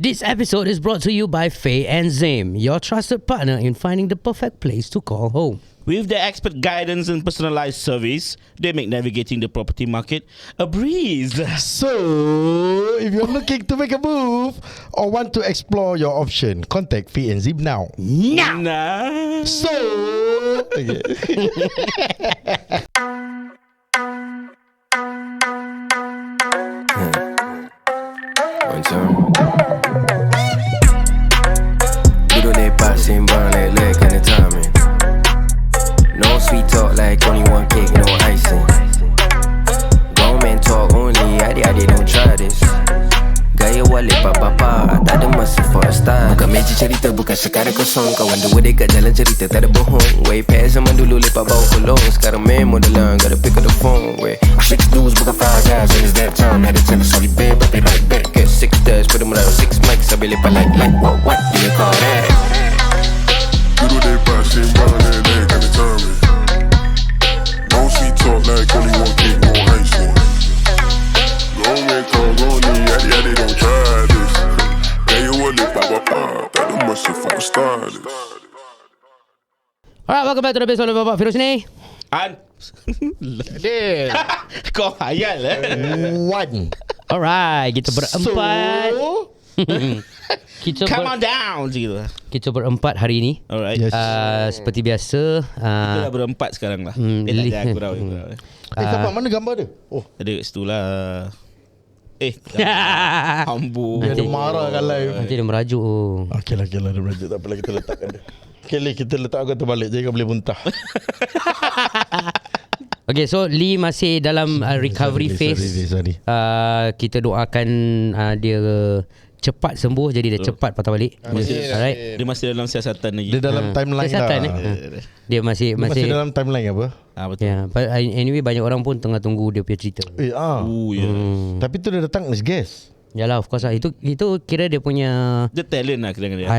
This episode is brought to you by Faye and Zame, your trusted partner in finding the perfect place to call home. With their expert guidance and personalized service, they make navigating the property market a breeze. So, if you're looking to make a move or want to explore your option, contact Fee and Zip now. Nah. So, okay. Dulu lepak sembang lelek kena timing. No sweet talk like only one cake, no icing. Grown man talk only, adik-adik don't try this. Gaya walik papa-papa, tak ada masa for a style. Bukan meja cerita, bukan sekarang kosong. Kawan dua dekat jalan cerita, tak ada bohong. Way past zaman dulu lepak bau kolong. Sekarang main modelan, gotta pick up the phone. Way 6 dudes, bukan 5 guys, and it's that time. Had to tell her sorry babe, I'll be right back. Get 6 dash, put them around 6 mics. Sambil lepak like, what do you call that? Dulu lepak sembang lelek kena timing. No sweet talk like only one cake, no icing. Grown man talk only, adik-adik don't try this. Gaya walik papa-papa, tak ada masa for a stylist. Alright, welcome back to the episode of Bapak Firuz ni. An. Kau hayal One. Alright, kita berempat. Kita Come on down gitu. kita berempat hari ni. Alright. Yes. Seperti biasa. Kita dah berempat sekarang lah. Tak ada aku dah. Siapa? Mana gambar dia? Oh, Ada kat situ lah. Ambu. dia ada marah kalau. Nanti dia merajuk. Okey lah, dia belajar. Tak apalah, kita letakkan dia. Okay, Lee, kita letak aku terbalik. Jadi kau boleh muntah. Okay, so Lee masih dalam recovery phase. Sorry. Kita doakan dia cepat sembuh, jadi dia cepat patah balik. Alright. Dia masih dalam siasatan lagi. Dia dalam timeline Siasatan dah. Dia masih dalam timeline apa? Betul. Ya, but anyway banyak orang pun tengah tunggu dia punya cerita. Yeah. Tapi tu dia datang as guest. Yalah, of course lah. Itu kira dia punya Dia talent lah kira dia.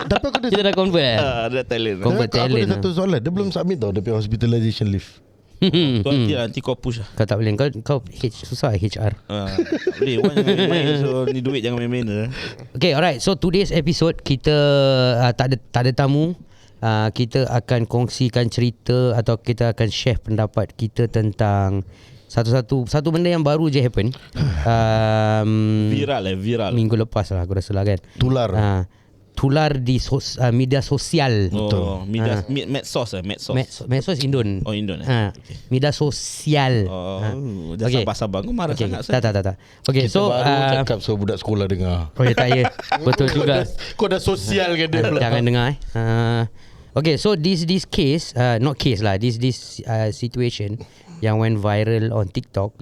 Tapi aku kita dah convert Dia talent. Convert Aku talent ada satu soalan. Dia belum submit tau dia punya hospitalization leave. Nanti kau push lah. Kau tak boleh. Kau susah HR. Boleh. Orang jangan main-main. So ni duit jangan main-main lah. Okay, alright. So today's episode kita tak ada tamu. Kita akan kongsikan cerita atau kita akan share pendapat kita tentang satu benda yang baru je happen. Viral. Minggu lepas lah aku rasa lah kan. Tular di media sosial. Medsos. Medsos Indon. Oh, Indon. Okay. Media sosial. Dah sabar-sabar. Kau marah sangat. Tak. Okay, Kita so baru cakap so budak sekolah dengar. oh ya tak ya. Betul juga. Kau dah sosial ke dia pula? Jangan dengar okay, so this case not case lah, this situation yang went viral on TikTok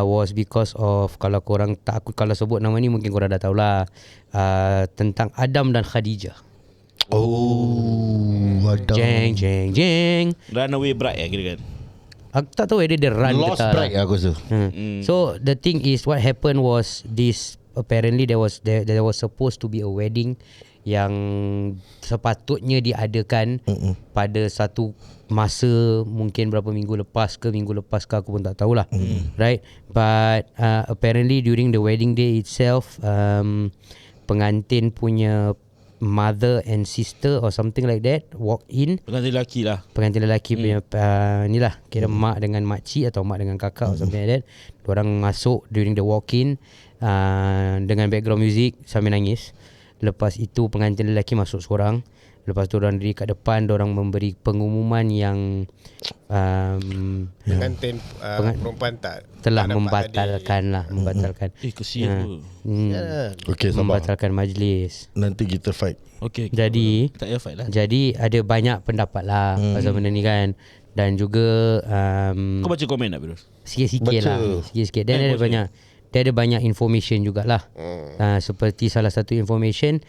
was because of, kalau korang tak, aku kalau sebut nama ni mungkin korang dah tahulah, tentang Adam dan Khadijah. Adam. Jeng. Runaway bride kira kan. Aku tak tahu whether dia run Lost ke tak. bride aku rasa. So the thing is, what happened was this, apparently there was supposed to be a wedding yang sepatutnya diadakan pada satu masa, mungkin berapa minggu lepas ke aku pun tak tahulah. Right, but apparently during the wedding day itself, pengantin punya mother and sister or something like that walk in. Pengantin lelaki punya ni lah, kira mak dengan makcik atau mak dengan kakak or something like that. Diorang masuk during the walk in dengan background music sambil nangis. Lepas itu pengantin lelaki masuk seorang. Lepas tu orang diri kat depan, orang memberi pengumuman yang pengantin perempuan telah membatalkan. Kesian Okay, sabar. Membatalkan majlis. Nanti kita fight. Okay. Jadi tak payah fight lah. Jadi ada banyak pendapat lah pasal benda ni kan. Dan juga Kau baca komen tak, Firuz? Sikit-sikit lah. Sikit-sikit. Dan dia ada banyak information jugalah. Seperti salah satu information,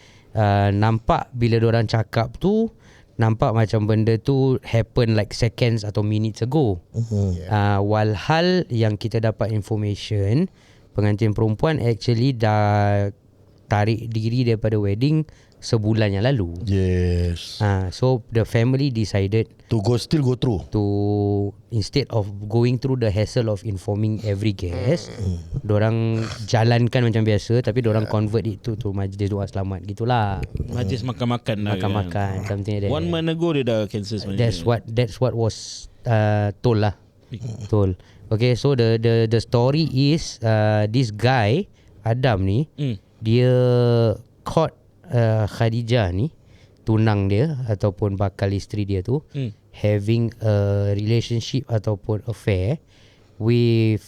nampak bila diorang cakap tu, nampak macam benda tu happen like seconds atau minutes ago. Walhal yang kita dapat information, pengantin perempuan actually dah tarik diri daripada wedding sebulan yang lalu. Yes. So the family decided To still go through. to, instead of going through the hassle of informing every guest, dorang jalankan macam biasa, tapi dorang convert it to majlis doa selamat gitulah. Majlis makan-makan lah Makan-makan, something like that. 1 month ago dia dah cancel sebenarnya. That's what was told lah. Told. Okay, so the story is this guy Adam ni, dia caught Khadijah ni, tunang dia ataupun bakal isteri dia tu, having a relationship ataupun affair with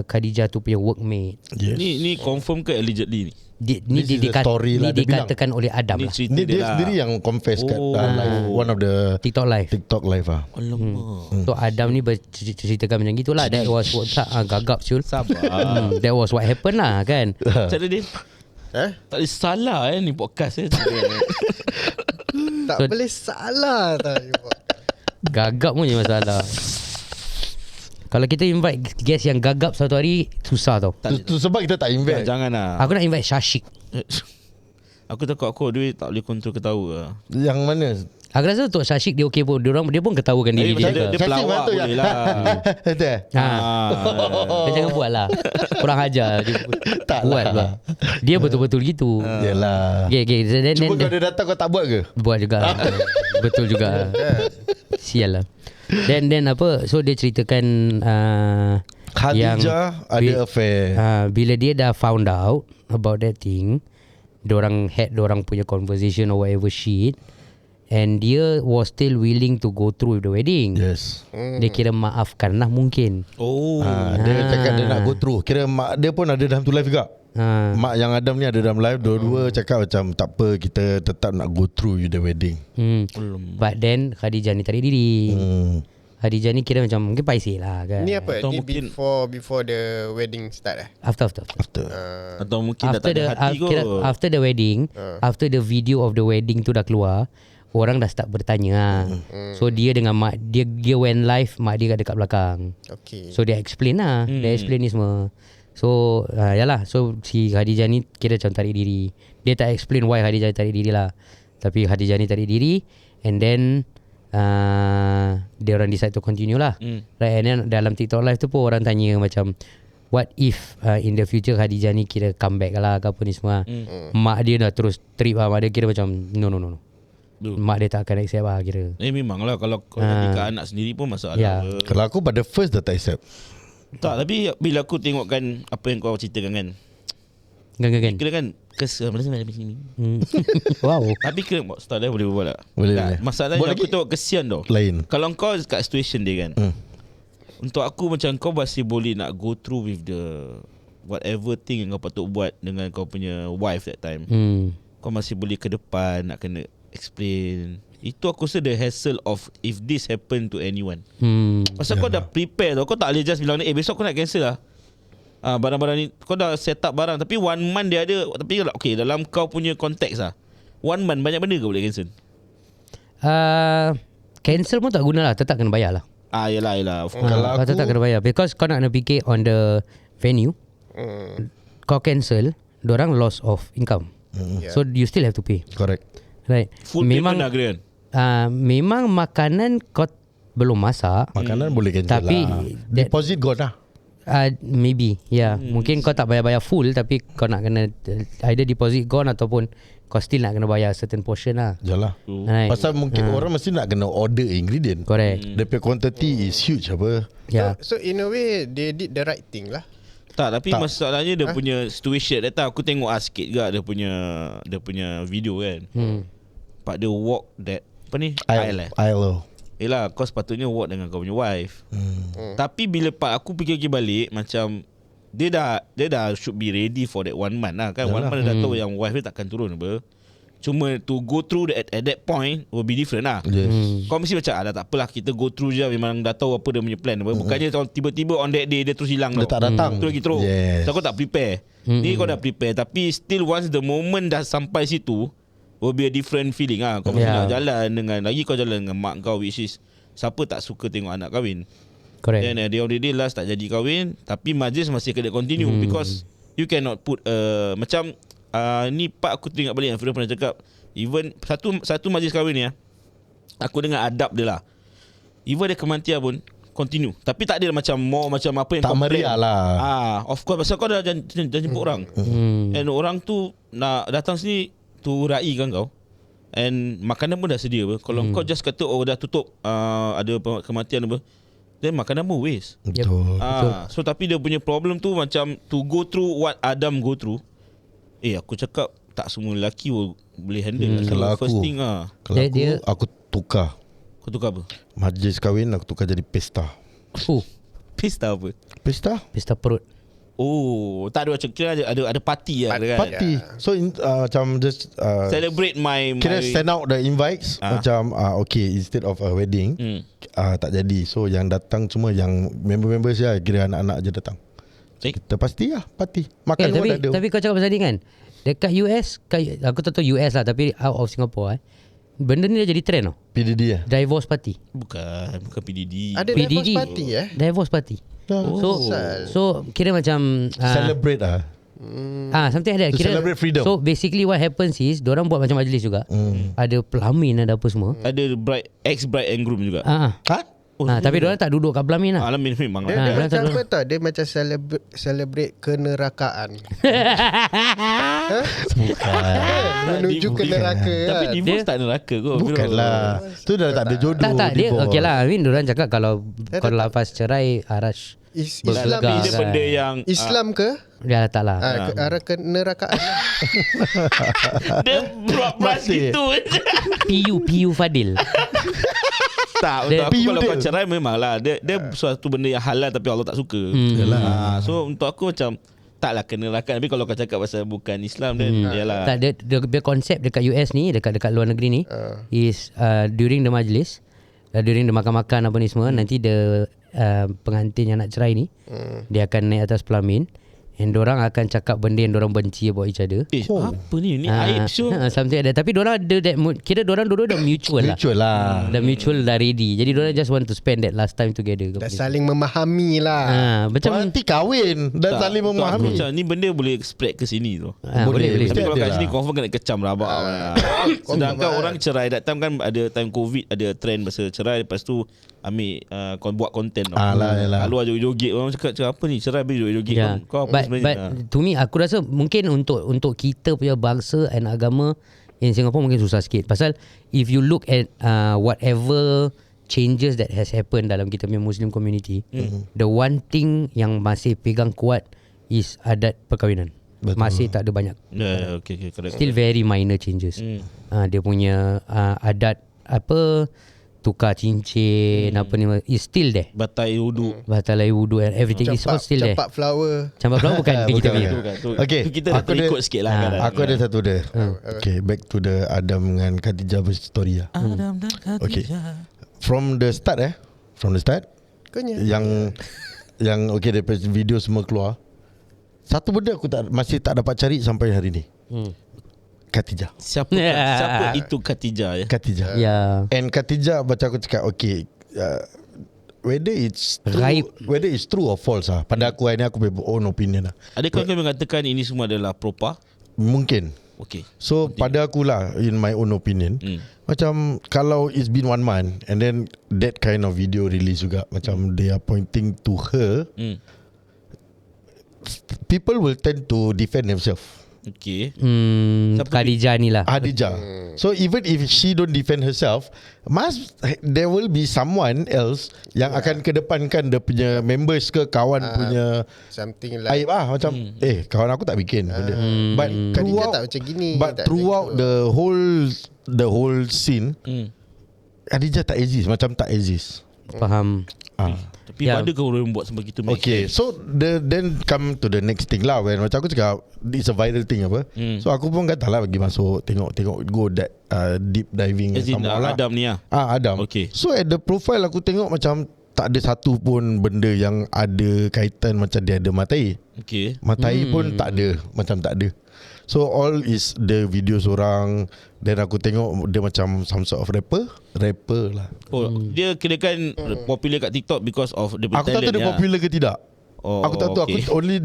Khadijah tu punya workmate. Yes. Ni confirm ke allegedly ni? This is the story lah dia dikatakan oleh Adam Ni lah. cerita Ni dia lah. sendiri yang confess kat live, one of the TikTok live. TikTok live lah. Alamak. So Adam ni berceritakan macam gitulah. That was what gagap Syul. Sabar. That was what happened lah kan. Macam mana dia? Tak boleh salah ni podcast Tak boleh salah tau. Gagap punya masalah. Kalau kita invite guest yang gagap satu hari, susah tau. Tu sebab kita tak invite. Jangan lah. Aku nak invite Shashik. Aku takut aku duit tak boleh kontrol ketawa lah. Yang mana? Aku rasa untuk Shashik dia okey pun. Dia pun ketawakan diri dia. Dia juga. pelawak Betul boleh lah. Betul. Dia jangan buat lah. Kurang ajar. Dia Tak buat lah. lah. Dia betul-betul gitu. Yelah. Okay. Cuba kau dia datang kau tak buat ke? Buat juga. Betul juga. Sial lah. Then apa? So dia ceritakan Khadijah ada affair. bila dia dah found out about that thing, dorang had dorang punya conversation or whatever shit, and dia was still willing to go through with the wedding. Yes. Dia kira maafkan lah mungkin. Oh. Dia cakap dia nak go through. Kira mak dia pun ada dalam tu live juga. Mak yang Adam ni ada dalam live. Dua-dua cakap macam tak apa, kita tetap nak go through with the wedding. But then Khadijah ni tarik diri. Khadijah ni kira macam mungkin paiseh lah kan. Ni apa? Atau Ni mungkin- before the wedding start eh? After Atau mungkin dah tak ada hati kot. after the wedding, after the video of the wedding tu dah keluar, orang dah start bertanya lah. So dia dengan mak dia went live, mak dia kat dekat belakang. Okay. So dia explain lah. Dia explain ni semua. So yalah. So si Khadijah ni kira macam tarik diri. Dia tak explain why Khadijah tarik diri lah. Tapi Khadijah ni tarik diri, and then dia orang decide to continue lah. Right, and then dalam TikTok live tu pun orang tanya macam, what if in the future Khadijah ni kira comeback lah ke apa ni semua. Mak dia dah terus trip lah. Mak dia kira macam no. Mak dia tak akan accept lah kira. Memang lah. Kalau kau jadi kat anak sendiri pun masalah. Ya. Kalau aku pada first dah tak accept. Tak, tapi bila aku tengokkan apa yang kau ceritakan kan, Kan. kira kan kesal macam sini. Wow. Tapi kira start boleh buat tak? Boleh, Tak, boleh. masalahnya Boleh aku lagi? tengok kesian tau. Lain. Kalau kau kat situation dia kan, untuk aku macam kau masih boleh nak go through with the whatever thing yang kau patut buat dengan kau punya wife that time. Kau masih boleh ke depan nak kena explain. Itu aku rasa the hassle of if this happen to anyone. Pasal kau dah prepare tau. Kau tak boleh just bilang besok kau nak cancel lah. Barang-barang ni kau dah set up barang, tapi 1 month dia ada. Tapi okay, dalam kau punya konteks lah, 1 month banyak benda kau boleh cancel. Cancel pun tak guna lah. Tetap kena bayar lah. Yelah of course. Kalau Kau tetap kena bayar. Because kau nak fikir on the venue. Kau cancel, dorang loss of income. So you still have to pay. Correct. Right. Full payment lah kira kan. Memang makanan kau belum masak. Makanan boleh cancel Tapi lah. that- Deposit gone lah. Maybe mungkin kau tak bayar full, tapi kau nak kena either deposit gone ataupun kau still nak kena bayar certain portion lah. Jalah. Right. Pasal mungkin orang mesti nak kena order ingredient. Correct. Dia punya quantity is huge apa. Yeah. So in a way they did the right thing lah. Tak, tapi Tak. masalahnya dia punya situation. That time aku tengok sikit juga dia punya video kan. Pak dia walk that apa ni? Aisle. Yelah, kau sepatutnya walk dengan kau punya wife. Tapi bila part aku fikir balik, macam dia dah should be ready for that 1 month lah kan. 1 month dia dah tahu yang wife dia takkan turun apa. Cuma to go through at that point will be different lah. Yes. Kau mesti macam dah tak apalah, kita go through je, memang dah tahu apa dia punya plan apa. Bukannya tiba-tiba on that day dia terus hilang. Dia tak datang. Tu lagi teruk. Yes. So kau tak prepare. Ni kau dah prepare, tapi still once the moment dah sampai situ will be a different feeling lah. Kau mesti nak jalan dengan, lagi kau jalan dengan mak kau, which is siapa tak suka tengok anak kahwin. Correct. Then at the end of the day last tak jadi kahwin, tapi majlis masih kena continue because you cannot put macam Ni part aku teringat balik yang Firdaus pernah cakap. Even satu majlis kahwin ni aku dengar adab dia lah. Even dia kematian pun continue. Tapi tak ada macam macam apa yang tak meriah lah. Of course pasal kau dah jemput orang. And orang tu nak datang sini tu raikan kau. And makanan pun dah sedia apa. Kalau kau just kata dah tutup ada kematian apa, then makanan pun waste. Betul. So tapi dia punya problem tu macam to go through what Adam go through. Aku cakap tak semua lelaki boleh handle. Kalau first aku, thing aku tukar. Kau tukar apa? Majlis kahwin aku tukar jadi pesta. Pesta apa? Pesta perut. Tak ada macam kira ada party lah kan. Party. So macam just celebrate my kira send out the invites macam okay, instead of a wedding tak jadi. So yang datang semua yang member-member saya kira anak-anak je datang. Kita pasti lah party. Makan pun ada. Tapi kau cakap pasal ni kan, dekat US, aku tak tahu US lah, tapi out of Singapore benda ni dah jadi trend tau. PDD Divorce party. Bukan PDD. Ada divorce party Divorce party. So kira macam celebrate lah. Something like that. Kira, celebrate freedom. So basically what happens is diorang buat macam majlis juga. Ada pelamin, ada apa semua. Ada ex-bride and groom juga. Tapi diorang tak duduk kat pelamin lah. Alamin memang Dia macam apa tau? Dia macam celebrate kenerakaan. Menuju ke neraka. Tapi divorce tak neraka kot. Bukanlah. Tu dah tak ada jodoh. Tak dia okay lah. I mean diorang cakap kalau lepas cerai arash Islam dia benda yang Islam ke? Ya tak lah. Arah kenerakaan. Dia brush gitu. PU Fadil. Tak, untuk aku kalau kau cerai memanglah dia suatu benda yang halal tapi Allah tak suka. So untuk aku macam taklah kenerakan. Tapi kalau kau cakap pasal bukan Islam dan yalah. Tak, dia konsep dekat US ni, dekat luar negeri ni is during the majlis, during the makan-makan apa ni semua, nanti the pengantin yang nak cerai ni dia akan naik atas pelamin. And diorang akan cakap benda yang diorang benci about each other. Apa ni? Ni aib so. Something like that. Tapi diorang ada that kira diorang dulu dah mutual lah. Dah mutual dah ready. Jadi diorang just want to spend that last time together. Dah saling memahami lah. Macam nanti kahwin dan saling memahami. Macam ni benda boleh spread ke sini tu. Boleh. Tapi kalau kat sini confirm kena kecam rabak. Sedangkan orang cerai that time kan ada time COVID, ada trend pasal cerai, lepas tu ambil buat konten. Lalu ada joget. Orang cakap apa ni, cerai habis joget. Kau apa But to me aku rasa mungkin untuk kita punya bangsa dan agama in Singapore mungkin susah sikit. Pasal if you look at whatever changes that has happened dalam kita punya Muslim community, the one thing yang masih pegang kuat is adat perkahwinan. Betul. Masih tak ada banyak. Okay, still very minor changes. Dia punya adat apa, tukar cincin apa ni is still there. Batalai wudu and everything is all still there. Campak flower bukan kita punya. Okay, kita dah terikut sikit lah kan. Aku ada satu dia. Okay, back to the Adam dengan Khadijah story lah. Adam dan Khadijah. Okay, from the start yang okay, daripada video semua keluar, satu benda aku masih tak dapat cari sampai hari ni. Khatijah. Siapa itu Khatijah ya? Khatijah. And Khatijah macam aku cakap, okay, whether it's true or false lah. Pada aku ini aku punya own opinion lah. Adakah kau mengatakan ini semua adalah propa? Mungkin. Okay. So pada akulah, in my own opinion, macam kalau it's been 1 month and then that kind of video release juga, macam they are pointing to her, people will tend to defend themselves. Okay. Khadijah ni lah. Khadijah. So even if she don't defend herself, there will be someone else yang akan kedepankan dia punya members ke kawan punya something like aib macam kawan aku tak bikin benda. But Khadijah tak macam gini. But throughout the whole scene, Khadijah tak exist, macam tak exist. Faham. Tapi pada kau orang buat sampai kita. Okay, so then come to the next thing lah. When macam aku cakap, it's a viral thing apa. So aku pun katalah bagi masuk tengok go that deep diving sama lah. Adam ni lah. Adam. Okay. So at the profile aku tengok macam tak ada satu pun benda yang ada kaitan macam dia ada matai. Okay. Matai pun tak ada, macam tak ada. So all is the videos orang. Dan aku tengok dia macam some sort of rapper lah. Dia kira kan popular kat TikTok because of the aku tak tahu dia popular ke tidak. Aku tak tahu. Aku only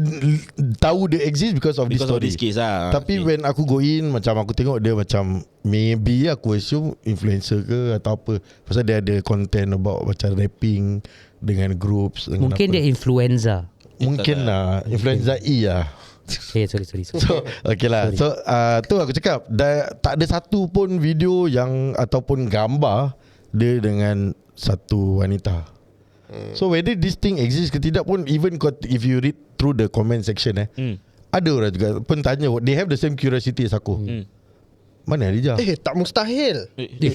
tahu dia exist because of this Because of story. this case lah. Tapi when aku go in, macam aku tengok dia macam maybe aku assume influencer ke atau apa. Pasal dia ada content about macam rapping dengan groups. Dengan Mungkin apa. dia influenza. Mungkin lah. Influenza E lah. Sorry. So okay lah. So tu aku cakap tak ada satu pun video yang ataupun gambar dia dengan satu wanita. So whether this thing exists ke tidak pun, even if you read through the comment section ada orang juga pun tanya, they have the same curiosity as aku. Mana Rijal? Tak mustahil.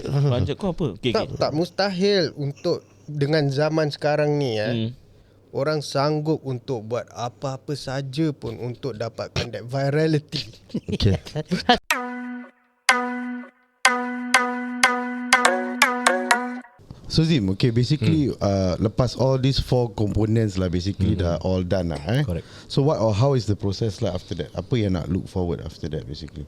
Lanjut kau apa? Okay. Tak mustahil untuk dengan zaman sekarang ni orang sanggup untuk buat apa-apa saja pun untuk dapatkan that virality. Okay. So Zim, okay, basically lepas all these 4 components lah, basically dah all done lah. Correct. So what or how is the process lah after that? Apa yang nak look forward after that basically?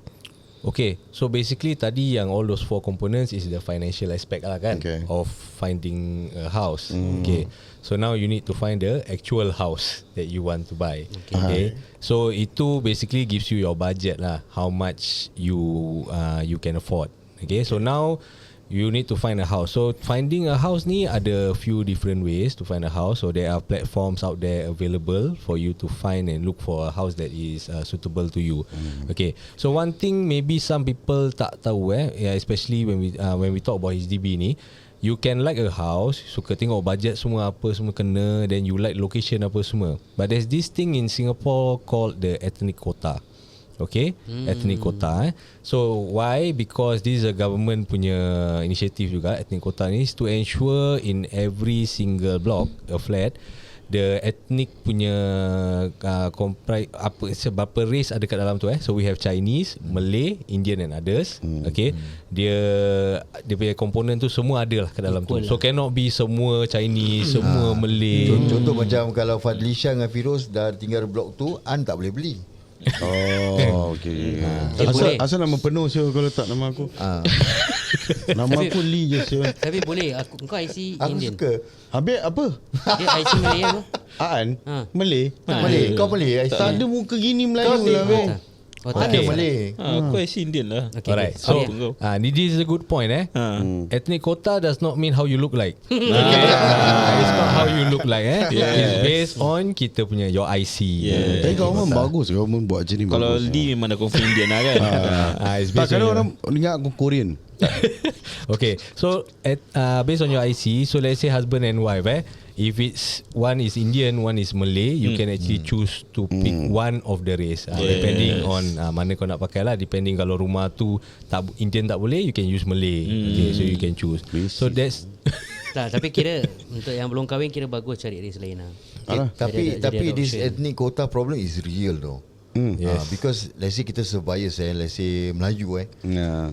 Okay, so basically tadi yang all those 4 components is the financial aspect lah kan, of finding a house. Okay, so now you need to find the actual house that you want to buy. Okay, so itu basically gives you your budget lah, how much you can afford. Okay, so now you need to find a house. So finding a house ni ada few different ways to find a house. So there are platforms out there available for you to find and look for a house that is suitable to you. Okay. So one thing maybe some people tak tahu especially when we talk about HDB ni, you can like a house, suka tengok budget semua apa semua kena, then you like location apa semua. But there's this thing in Singapore called the ethnic quota. Okay, ethnic quota. So why? Because this is a government punya initiative juga. Ethnic quota ni is to ensure in every single block, a flat, the ethnic punya berapa race ada kat dalam tu So we have Chinese, Malay, Indian and others. Okay, dia punya komponen tu semua ada lah kat dalam tu. So cannot be semua Chinese, semua Malay. Contoh macam kalau Fadlisha dengan Firoz dah tinggal blok tu, An tak boleh beli. Oh, okay. Asal nama penuh siapa kalau tak nama aku? Nama aku Lee je siapa. Tapi boleh kau IC Aku Indian. suka. Habis apa? Dia IC Malay apa? Aan? Malay? Malay. Kau Malay? Tak ada muka gini Melayu lah. Ada Malay. Aku IC Indian lah. Alright. So this is a good point Ethnic quota does not mean how you look like. It's not how you look like It's based on kita punya your IC. Tapi government bagus, government buat macam ni bagus. Kalau Lee memang dah confirm Indian lah kan. Tak, kadang orang ingat aku Korean. Okay, so based on your IC, so let's say husband and wife if it's one is Indian, one is Malay, you can actually choose to pick one of the race depending on mana kau nak pakai lah. Depending kalau rumah tu Indian tak boleh, you can use Malay. Okay, so you can choose. So that's Tapi kira untuk yang belum kahwin kira bagus cari race lain lah. Tapi this ethnic quota problem is real though. Yes. Because let's say kita sebias let's say Melayu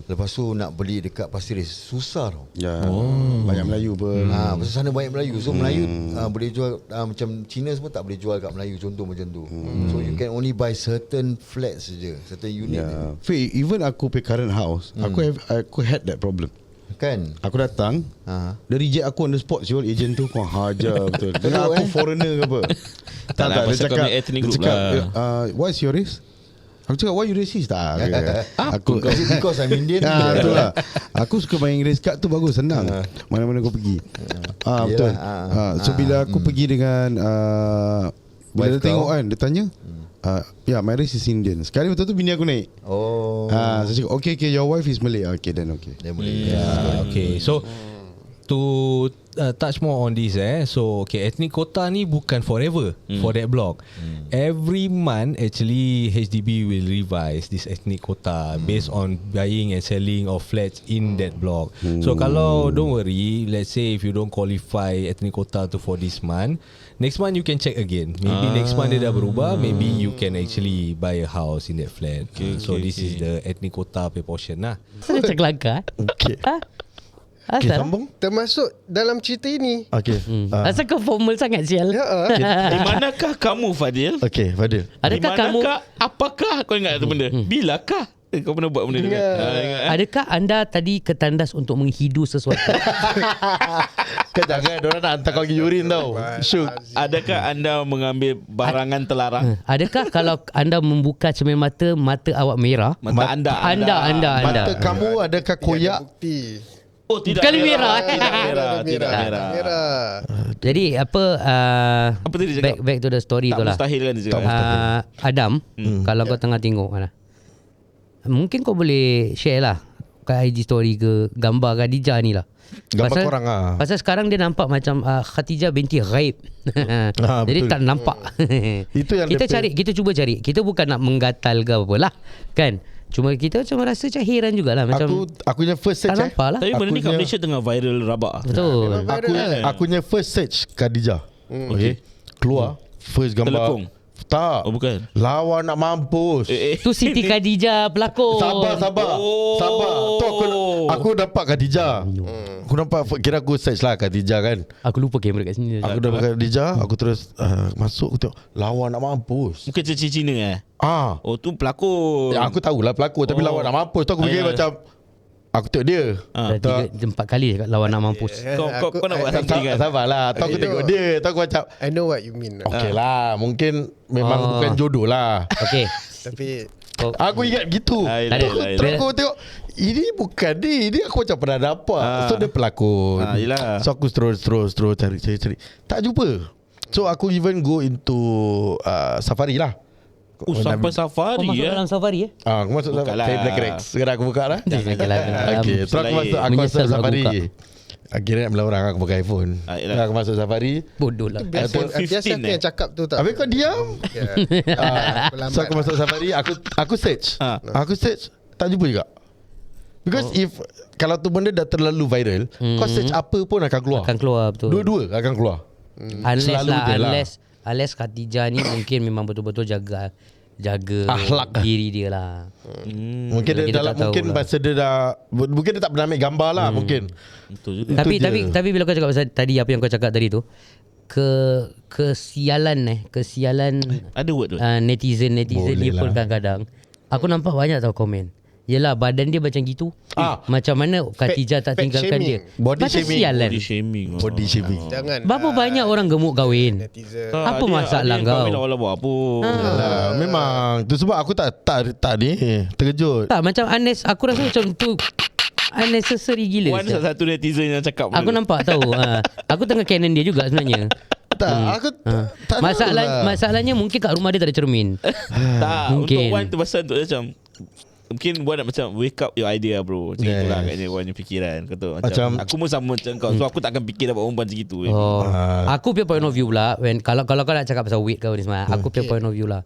lepas tu nak beli dekat Pasir Ris susah tau. Banyak Melayu pun. Pasal sana banyak Melayu. So Melayu boleh jual macam Cina semua tak boleh jual kat Melayu, contoh macam tu. So you can only buy certain flats saja, certain unit. Even aku pay current house, aku had that problem. Kan? Aku datang, dia reject aku on the spot. Siapa agent tu kau hajar betul. Dengar aku foreigner ke apa? Tak, pasal kau punya ethnic group lah. What's your race? Aku cakap, why you racist? Aku because I'm Indian. Itulah. Aku suka main race card tu, bagus, senang. Mana-mana kau pergi. Betul. So bila aku pergi dengan bila dia tengok kan, dia tanya, my race is Indian. Sekali betul tu bini aku naik. So cakap, okay, your wife is Malay. Okay, then okay. Okay, so to touch more on this so okay, ethnic quota ni bukan forever for that block. Every month actually HDB will revise this ethnic quota based on buying and selling of flats in that block. So kalau don't worry, let's say if you don't qualify ethnic quota for this month, next month you can check again. Maybe next month dia dah berubah, maybe you can actually buy a house in that flat. So this is the ethnic quota proportion lah. Saya cakap langkah. Okay. Okay, sambung. Termasuk dalam cerita ini. Okay. Asal kau formal sangat sial. Di manakah kamu Fadil? Okay, Fadil. Adakah kamu apakah kau ingat tu benda? Bilakah? Kau pernah buat benda ni kan? Adakah anda tadi ketandas untuk menghidu sesuatu? Kau jangan, diorang nak hantar kau pergi urin tau. Syuk. Adakah anda mengambil barangan terlarang? Adakah kalau anda membuka cermin mata awak merah? Mata anda. Mata kamu adakah koyak? Bukti. Oh, tidak Kali merah. Tidak merah. Jadi apa Apa tadi dia cakap? back to the story Tak tu lah. mustahil kan dia cakap. Adam, kalau kau tengah tengok mana, mungkin kau boleh share lah kat IG story ke gambar Khadijah ni lah. Gambar korang lah. Pasal sekarang dia nampak macam Khadijah binti Ghaib. Jadi betul. tak nampak. Itu yang kita cuba cari. Kita bukan nak menggatal ke apa lah, kan? Cuma kita cuma rasa macam heran jugalah, macam aku punya first tak search nampak lah. Tapi benda ni kat Akunya- Malaysia tengah viral rabak. Betul. Aku punya first search Khadijah. Okay. Keluar first gambar. Telekung? Tak. Oh bukan. Lawa nak mampus. Tu Siti Khadijah pelakon. Sabar. Oh. Sabar. Tu aku dapat Khadijah. Aku nampak, kira aku search lah Khadijah kan. Aku lupa kamera kat sini. Aku dapat Khadijah, aku terus masuk, aku tengok lawa nak mampus. Mungkin Cina Oh tu pelakon. Ya, aku tahulah pelakon tapi lawa nak mampus. Tu aku fikir macam aku tengok dia. Dah 3-4 kali cakap lawan nak mampus. Kau nak buat something kan? Sabarlah. Tu aku tengok dia. Tu aku macam I know what you mean. okey lah, mungkin memang bukan jodoh lah. Okey. Tapi Aku ingat gitu. Terus aku tengok ini bukan dia. Ini aku macam pernah dapat. So dia pelakon. Yelah. So aku terus cari. Tak jumpa. So aku even go into safari lah. Sampai safari Kau masuk dalam safari Aku masuk Buka lah. Saya Black Rex. Sekarang aku buka lah. Janganlah. Okay. Terus aku masuk Menyesal pula safari. buka. Akhirnya nak melawan orang aku pakai iPhone. Yelah. Aku masuk safari. Bodoh lah. biasa aku yang cakap tu tak. Habis kau diam. So aku masuk safari, aku search. Aku search tak jumpa juga. Because if kalau tu benda dah terlalu viral, kau search apa pun akan keluar. Akan keluar betul. Dua-dua akan keluar. Unless Khadijah ni mungkin memang betul-betul jaga Akhlak. diri dia lah. Mungkin dia Kita dalam, tak tahu mungkin lah. masa dia dah, mungkin dia tak pernah ambil gambar lah mungkin. Betul juga. Tapi Itu je. tapi bila kau cakap pasal tadi apa yang kau cakap tadi tu, kesialan Ada word tu. netizen Boleh ni pun lah. kadang-kadang aku nampak banyak tau komen. Yelah badan dia macam gitu. Macam mana Khadijah tak fat tinggalkan shaming. dia? Body Macam shaming. sialan. Body shaming. Jangan. Berapa banyak orang gemuk kahwin? Netizen. Apa masalah kau? Kau buat apa? Memang tu sebab aku tak ni terkejut. Tak macam aku rasa macam tu unnecessary gila. One satu netizen yang cakap Aku nampak tahu. Aku tengah canon dia juga sebenarnya. Tak, aku tak Masalahnya mungkin kat rumah dia tak ada cermin. Tak, Mungkin. untuk Wan tu pasal untuk macam mungkin Wan nak macam wake up your idea bro. Macam itulah agaknya Wan punya fikiran. Kata macam aku pun sama macam kau. So aku tak akan fikir dapat perempuan segitu. Oh. Aku punya point of view pula kalau kau nak cakap pasal weight kau ni semua, aku punya point of view lah.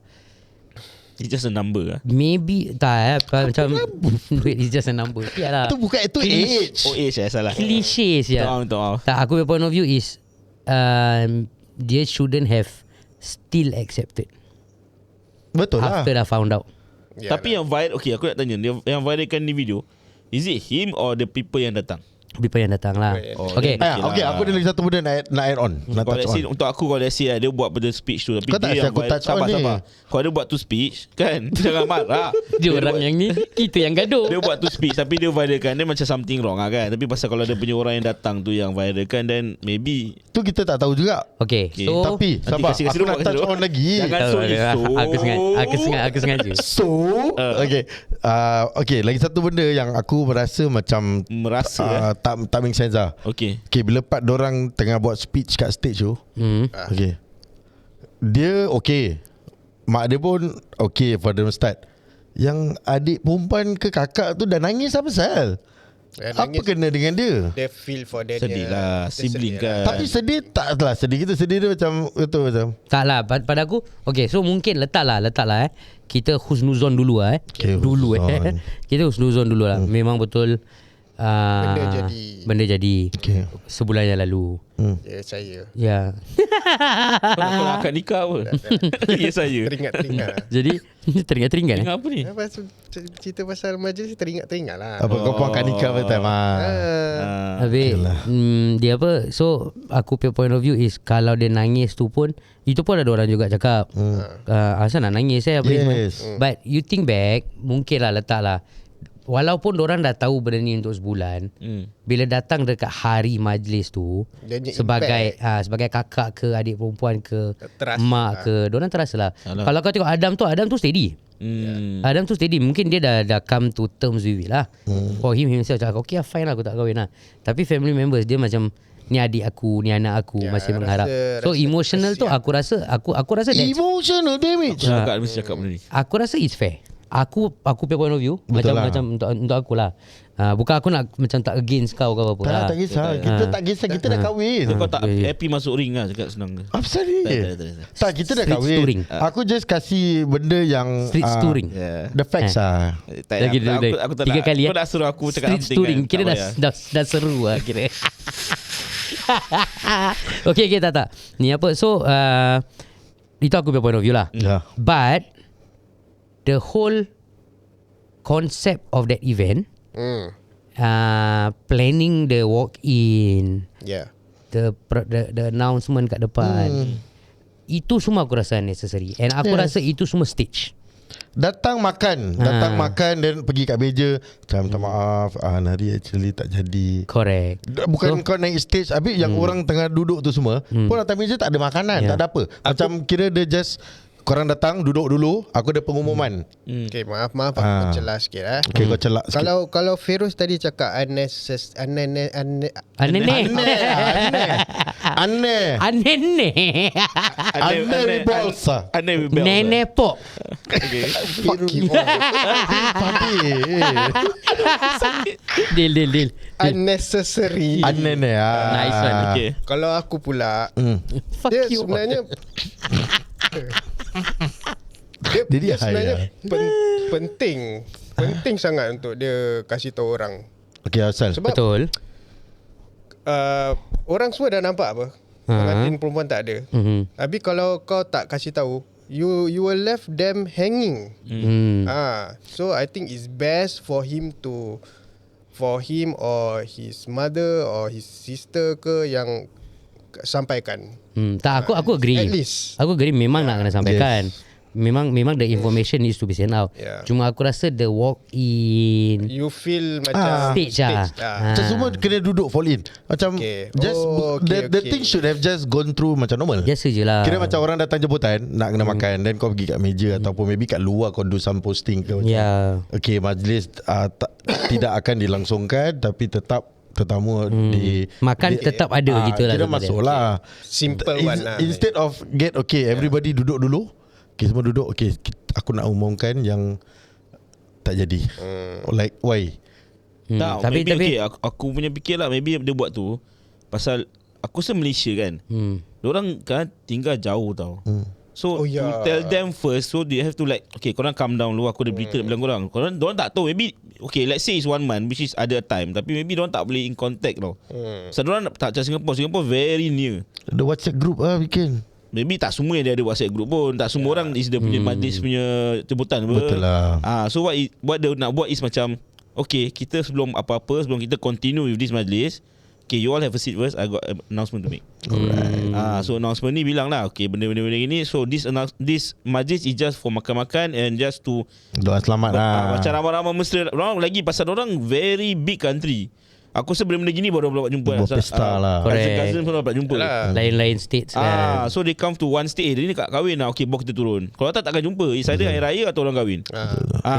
It's just a number lah. Maybe macam weight is just a number. Yalah. Itu bukan, itu age. Oh age salah. Cliche sia. Tahu. Tak, aku punya point of view is dia shouldn't have still accepted Betul lah. after dah found out. Tapi yang viral, okay aku nak tanya, yang viralkan ni video, is it him or the people yang datang? People yang datang lah. Okay. Okay, aku ada lagi satu benda nak add on. Nak Kalau touch let's say, on. untuk aku kalau let's say dia buat benda speech tu, tapi Kau tak dia asyik aku touch on ni. sabar. Kalau dia buat tu speech kan, jangan marah. Dia orang yang ni, kita yang gaduh. Dia buat tu speech tapi dia viralkan, dia macam something wrong lah kan. Tapi pasal kalau dia punya orang yang datang tu yang viralkan, then maybe Tu kita tak tahu juga. Okay, Okay. so Tapi nanti sabar, kasih aku dulu, nak kasih touch dulu. on lagi. Jangan aku sengaja. So okay, lagi satu benda yang aku merasa macam merasa tak make sense lah. Okay. Okay, bila part dorang tengah buat speech kat stage tu, okay, dia okay, mak dia pun okay for them start. Yang adik perempuan ke kakak tu dah nangis apa pasal? Apa kena dengan dia? Dia feel for dia. Sedih lah, sibling kan. Tapi sedih tak lah, sedih kita sedih dia macam betul macam. tak lah pada aku. Okay, so mungkin letaklah kita husnuzon dulu lah Okay, dulu husnuzon. kita husnuzon dulu lah. Memang betul Benda jadi. Okay. Sebulan yang lalu. Ya saya Ya. Kalau akad nikah apa? Ya saya. teringat. Jadi teringat-teringat Tengah apa ni? Apa cerita pasal majlis teringat lah. Apa kau puan akad nikah apa time? Habis dia apa, so aku punya point of view is kalau dia nangis tu pun, itu pun ada orang juga cakap asal nak nangis apa semua. But you think back, mungkin lah letak lah, walaupun orang dah tahu benda ni untuk sebulan, bila datang dekat hari majlis tu, sebagai kakak ke adik perempuan ke mak ke, diorang terasa lah. Kalau kau tengok Adam tu steady. Adam tu steady. Mungkin dia dah come to terms with it lah. For him himself cakap okay lah, fine lah, aku tak kahwin lah. Tapi family members dia macam, ni adik aku, ni anak aku, masih mengharap. So emotional tu aku rasa Emotional damage. Cakap mesti cakap benda ni. aku rasa it's fair. Aku punya point of view Betul macam untuk aku lah. Bukan aku nak macam tak against kau ke apa-apa lah. Tak kisah. Kita tak kisah. Kita dah kahwin. Kau tak happy masuk ring lah, cakap senang. Apa ni? Tak, kita dah Street kahwin. touring. Aku just kasih benda yang Street touring. the facts lah. Lagi Aku tak 3 nak. kali Kau dah suruh aku cakap Street something touring. kan. Kira Tak payah. dah seru lah kira. Okay tak. Ni apa, so itu aku punya point of view lah. But the whole concept of that event, planning the walk-in, the announcement kat depan, itu semua aku rasa unnecessary. And aku rasa itu semua stage. Datang makan dan pergi kat meja, macam minta maaf, hari actually tak jadi. Correct. Bukan kau naik stage, habis yang orang tengah duduk tu semua pun atas meja tak ada makanan, tak ada apa. Macam kira dia just, korang datang duduk dulu, aku ada pengumuman. Okay, maaf aku celah sikit Okay, kau celak sikit. Kalau Feroz tadi cakap unnecessary, Nenek pok. Fuck you. Deal. Unnecessary. Nice one. Okay. Kalau aku pula, Fuck dia you. sebenarnya Jadi dia sebenarnya penting sangat untuk dia kasih tahu orang. Okay, asal. Sebab Betul. orang semua dah nampak apa, pengantin perempuan tak ada. Habis kalau kau tak kasih tahu, you will left them hanging. So I think it's best for him or his mother or his sister ke yang sampaikan. Tak, aku agree. At least. Aku agree, memang nak kena sampaikan. Memang the information needs to be sent out. Cuma aku rasa the walk in, you feel macam stage lah. Macam semua kena duduk fall in. Macam just the thing should have just gone through macam normal. Biasa je lah. Kira macam orang datang jemputan, nak kena makan, then kau pergi kat meja ataupun maybe kat luar kau do some posting ke macam. Okay, majlis tidak akan dilangsungkan, tapi tetap tetamu makan tetap ada gitu lah. Kira masuk lah. Simple one lah. Instead of everybody duduk dulu. Okay, semua duduk. Okay, aku nak umumkan yang tak jadi. Like why? Tak, tapi okay, aku punya fikir lah, maybe dia buat tu pasal aku rasa Malaysia kan, diorang kan tinggal jauh tau. So to tell them first, so they have to like, okay, korang calm down dulu, aku ada berita nak bilang korang tak tahu, maybe okay, let's say it's 1 month, which is ada time, tapi maybe diorang tak boleh in contact tau. So diorang tak macam Singapore very near. The WhatsApp group bikin. Maybe tak semua dia ada WhatsApp group pun, tak semua orang is dia punya majlis punya jemputan. Betul lah. So what dia nak buat is macam, okay, kita sebelum apa-apa, sebelum kita continue with this majlis, okay, you all have a seat first, I got an announcement to make. Alright. So announcement ni bilang lah, okay, benda-benda gini. So this majlis is just for makan-makan and just to doa selamat lah. Macam ramai-ramai mesra. Orang lagi pasal orang very big country. Aku rasa benda-benda gini baru dapat jumpa. Buat pesta lah. Cousin pun dapat jumpa. Lain-lain states kan. So they come to one state. Dia ni kat kahwin lah. Okay, bawa kita turun. Kalau takkan jumpa. It's either hari raya atau orang kahwin.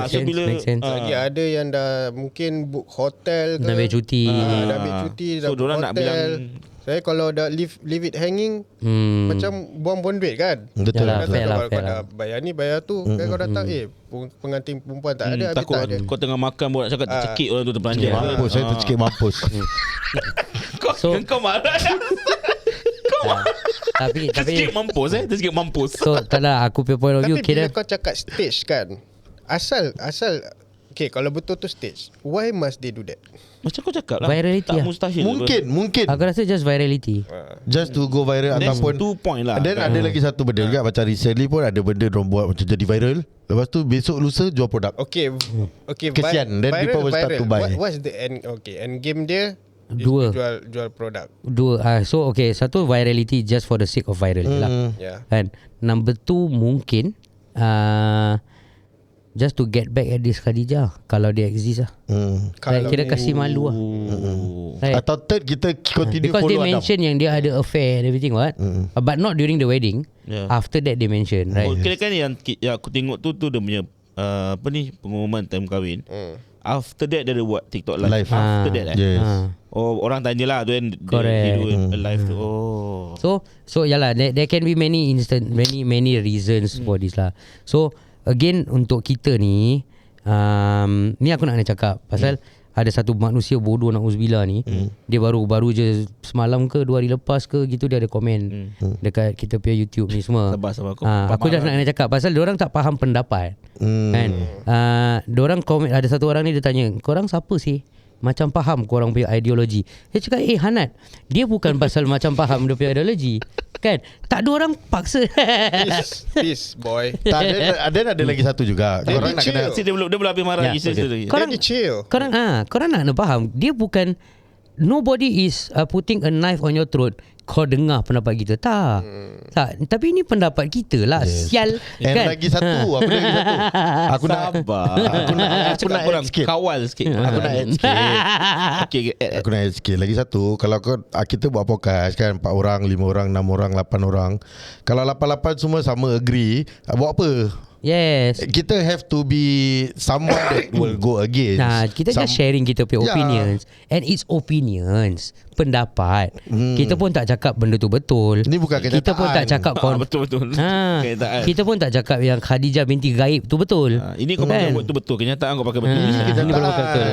So bila lagi ada yang dah mungkin book hotel ke, dah ambil cuti. Dah ambil cuti, dah So book diorang nak bilang, saya kalau dah leave it hanging, macam buang-buang duit kan. Betul lah. Kalau kau dah bayar ni bayar tu, kan kau datang pengantin perempuan tak ada, habis takut tak ada. kau tengah makan pun nak cakap tercekik orang tu terpelanjat. Mampus, saya tercekik mampus. Kau marah. Tapi tercekik mampus tercekik mampus. So tak lah, aku punya point of view Tapi bila kira kau cakap stage kan, asal Okay, kalau betul tu stage, why must they do that? Macam kau cakap lah, Virality tak lah. mustahil. Mungkin Aku rasa just virality. just to go viral That's ataupun 2 point lah. And then ada lagi satu benda juga, macam recently pun ada benda diorang buat macam jadi viral. Lepas tu besok lusa jual produk. Okay, Kesian. Then people will start to buy. What's the end game dia? is Dua. Jual produk. So okay, satu virality just for the sake of viral lah. Yeah. And number 2 mungkin just to get back at this Khadijah kalau dia exist lah. Like, kita kasih malu lah. Right. Atau third, kita continue Because follow they Adam. mention yang dia ada affair and everything what. But not during the wedding. Yeah. After that they mention, right? Oh, kira kan yang aku tengok tu dia punya apa ni, pengumuman time kahwin. After that dia ada buat TikTok live. After that Yes. Oh, orang tanyalah tu kan, Correct. dia do a live tu. Oh. So yalah, there can be many reasons for this lah. So again, untuk kita ni ni aku nak kena cakap pasal ada satu manusia bodoh na'uzubillah ni. Dia baru je semalam ke 2 hari lepas ke gitu, dia ada komen dekat kita punya YouTube ni semua. Sabar Aku just nak kena cakap pasal diorang tak faham pendapat. Kan? Diorang komen, ada satu orang ni dia tanya, korang siapa sih? Macam faham korang punya ideologi. Dia cakap, Hanat, dia bukan pasal macam faham dia punya ideologi. Kan? Tak ada orang paksa. Peace boy. Tak, ada lagi satu juga. Korang nak kena Dia belum habis marah lagi lagi. Korang chill. Korang nak kena faham, dia bukan, nobody is putting a knife on your throat. Kau dengar pendapat kita. Tak. Tapi ini pendapat kita lah. Sial. And Kan? lagi satu, apa lagi satu? Aku nak Aku nak add sikit. kawal sikit. Aku nak add sikit. Okay, Aku nak add sikit. Lagi satu, kalau kita buat podcast kan, 4 orang, 5 orang, 6 orang, 8 orang. Kalau 8-8 semua sama agree, buat apa? Yes. Kita have to be someone that will go against. Nah, kita just sharing kita punya opinions. And it's opinions, pendapat. Kita pun tak cakap benda tu betul. Ini bukan Kita pun tak cakap betul-betul. Kenyataan. Kita pun tak cakap yang Khadijah binti Gaib tu betul. Ini kau pakai betul betul. Kenyataan kau pakai betul. Ini baru betul.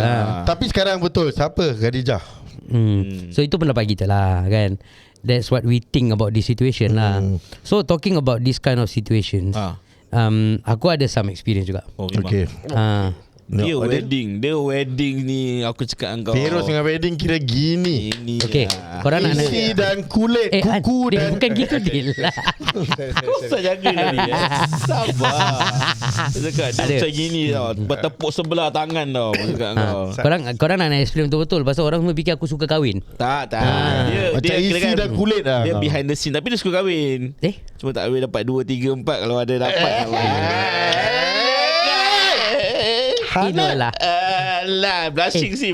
Tapi sekarang betul, siapa Khadijah? So itu pendapat kita lah kan. That's what we think about this situation lah. So talking about this kind of situations, aku ada some experience juga. Oh, memang. Okay. Dia wedding ni aku cakap dengan kau. Terus dengan wedding kira gini. Ini Okay, korang nak isi dan kulit, kuku dia dan bukan gitu Dil. Kau usah jaga tadi. Sabar. Dia cakap dia Ada. macam gini tau. Bertepuk sebelah tangan tau. Aku cakap dengan kau. Korang nak explain betul-betul pasal orang semua fikir aku suka kahwin. Tak. macam isi kira dan kulit lah. Dia behind the scene tapi dia suka kahwin. Cuma tak boleh dapat 2, 3, 4 kalau ada dapat. Inolah. Lah, blushing ni.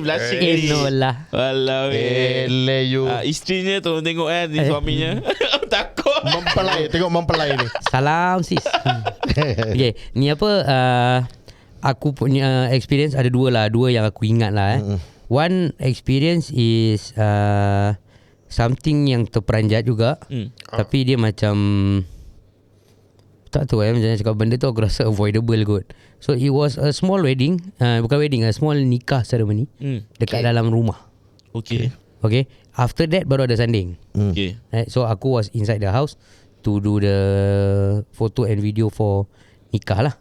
Inolah. Walau you. Isterinya tolong tengok kan ni suaminya. Takut. Tengok mempelai ni. Salam sis. Okay, ni apa aku punya experience ada dua yang aku ingat lah. One experience is something yang terperanjat juga. Tapi dia macam tak tahu macam cakap benda tu aku rasa avoidable kot. So it was a small wedding, bukan wedding, a small nikah ceremony dekat dalam rumah. Okay. After that baru ada sanding. Okay. Right, so aku was inside the house to do the photo and video for nikah lah.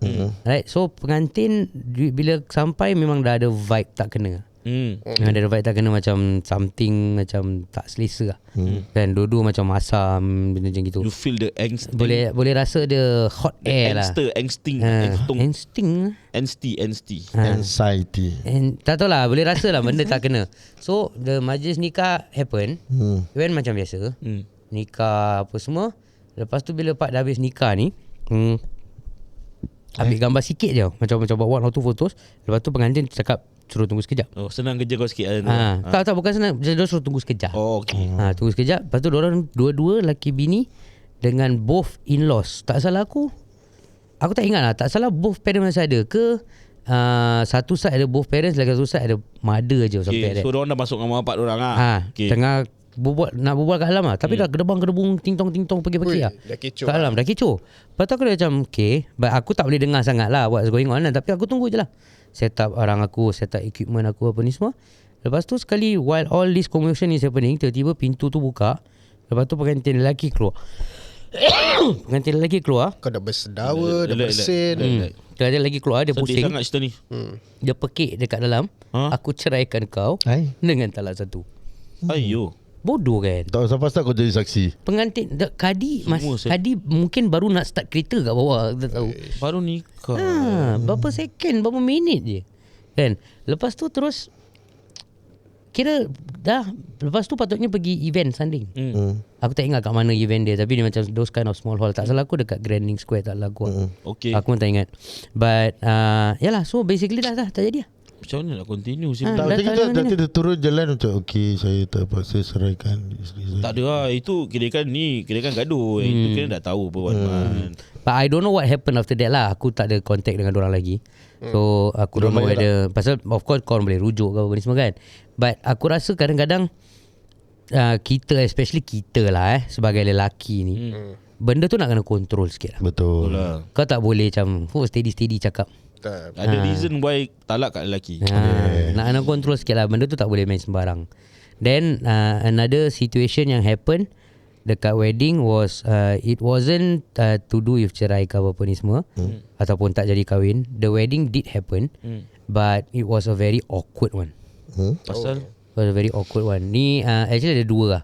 Right, so pengantin bila sampai memang dah ada vibe tak kena. Memang ada vibe tak kena, macam something macam tak selesa lah. Kan dua-dua macam masam benda macam gitu. You feel the angst. Boleh rasa the hot air lah. Angsting. Anxiety. And tak tahu lah, boleh rasa lah benda tak kena. So the majlis nikah happen. When macam biasa. Nikah apa semua. Lepas tu bila part dah habis nikah ni, ambil gambar sikit je. Macam buat 1 or 2 photos. Lepas tu pengantin cakap suruh tunggu sekejap. Oh, senang kerja kau sikit Tak bukan senang. Dia suruh tunggu sekejap. Oh, okay. Tunggu sekejap. Lepas tu diorang dua-dua laki bini dengan both in-laws. Tak salah aku tak ingat lah. Tak salah both parents masih ada ke satu side ada both parents, lagi satu side ada mother je. Okay, so diorang dah masuk dengan mak bapak diorang lah. Tengah nak berbual kat dalam lah. Tapi dah gedebang-gedebung, ting-tong pergi-pergi lah. Dah kecoh kat dalam, dah kecoh. Lepas tu aku dah macam but aku tak boleh dengar sangat lah what's going on lah. Tapi aku tunggu je lah. Set up orang aku, set up equipment aku apa ni semua. Lepas tu sekali while all this commotion is happening, tiba-tiba pintu tu buka. Lepas tu pengantin lelaki keluar. Kau dah bersedawa, dah bersin. Kalau dia lagi keluar, dia Sedih pusing, sangat cerita ni. dia pekik dekat dalam, aku ceraikan kau Hai. dengan talak satu. Ayo. Bodoh kan? Tak usah kau jadi saksi. Pengantin Kadi Semua Kadi mungkin baru nak start kereta kat bawah, kita tahu. Baru nikah. Berapa second, berapa minit je. Kan? Lepas tu terus kira dah, lepas tu patutnya pergi event sanding. Aku tak ingat kat mana event dia, tapi dia macam those kind of small hall. Tak salah aku dekat Grand Link Square, tak salah aku. Okay. Aku pun tak ingat. But yalah, so basically dah tak jadi lah. Macam mana nak continue sih? Tak, macam kita nanti dia turun jalan macam okey, saya terpaksa ceraikan isteri saya. Tak ada lah. Itu kirakan gaduh. Itu kira dah tahu pun. But I don't know what happened after that lah. Aku tak ada contact dengan dorang lagi. So aku don't know whether, pasal of course korang boleh rujuk ke apa ni semua kan. But aku rasa kadang-kadang kita, especially kita lah sebagai lelaki ni, benda tu nak kena control sikit lah. Betul. Kau tak boleh macam steady-steady cakap. Ada reason why talak kat lelaki. Nak kena control sikit lah. Benda tu tak boleh main sembarang. Then another situation yang happen dekat wedding was it wasn't to do with cerai ke apa ni semua, ataupun tak jadi kahwin. The wedding did happen, but it was a very awkward one. Pasal It was a very awkward one. Ni actually ada dua lah.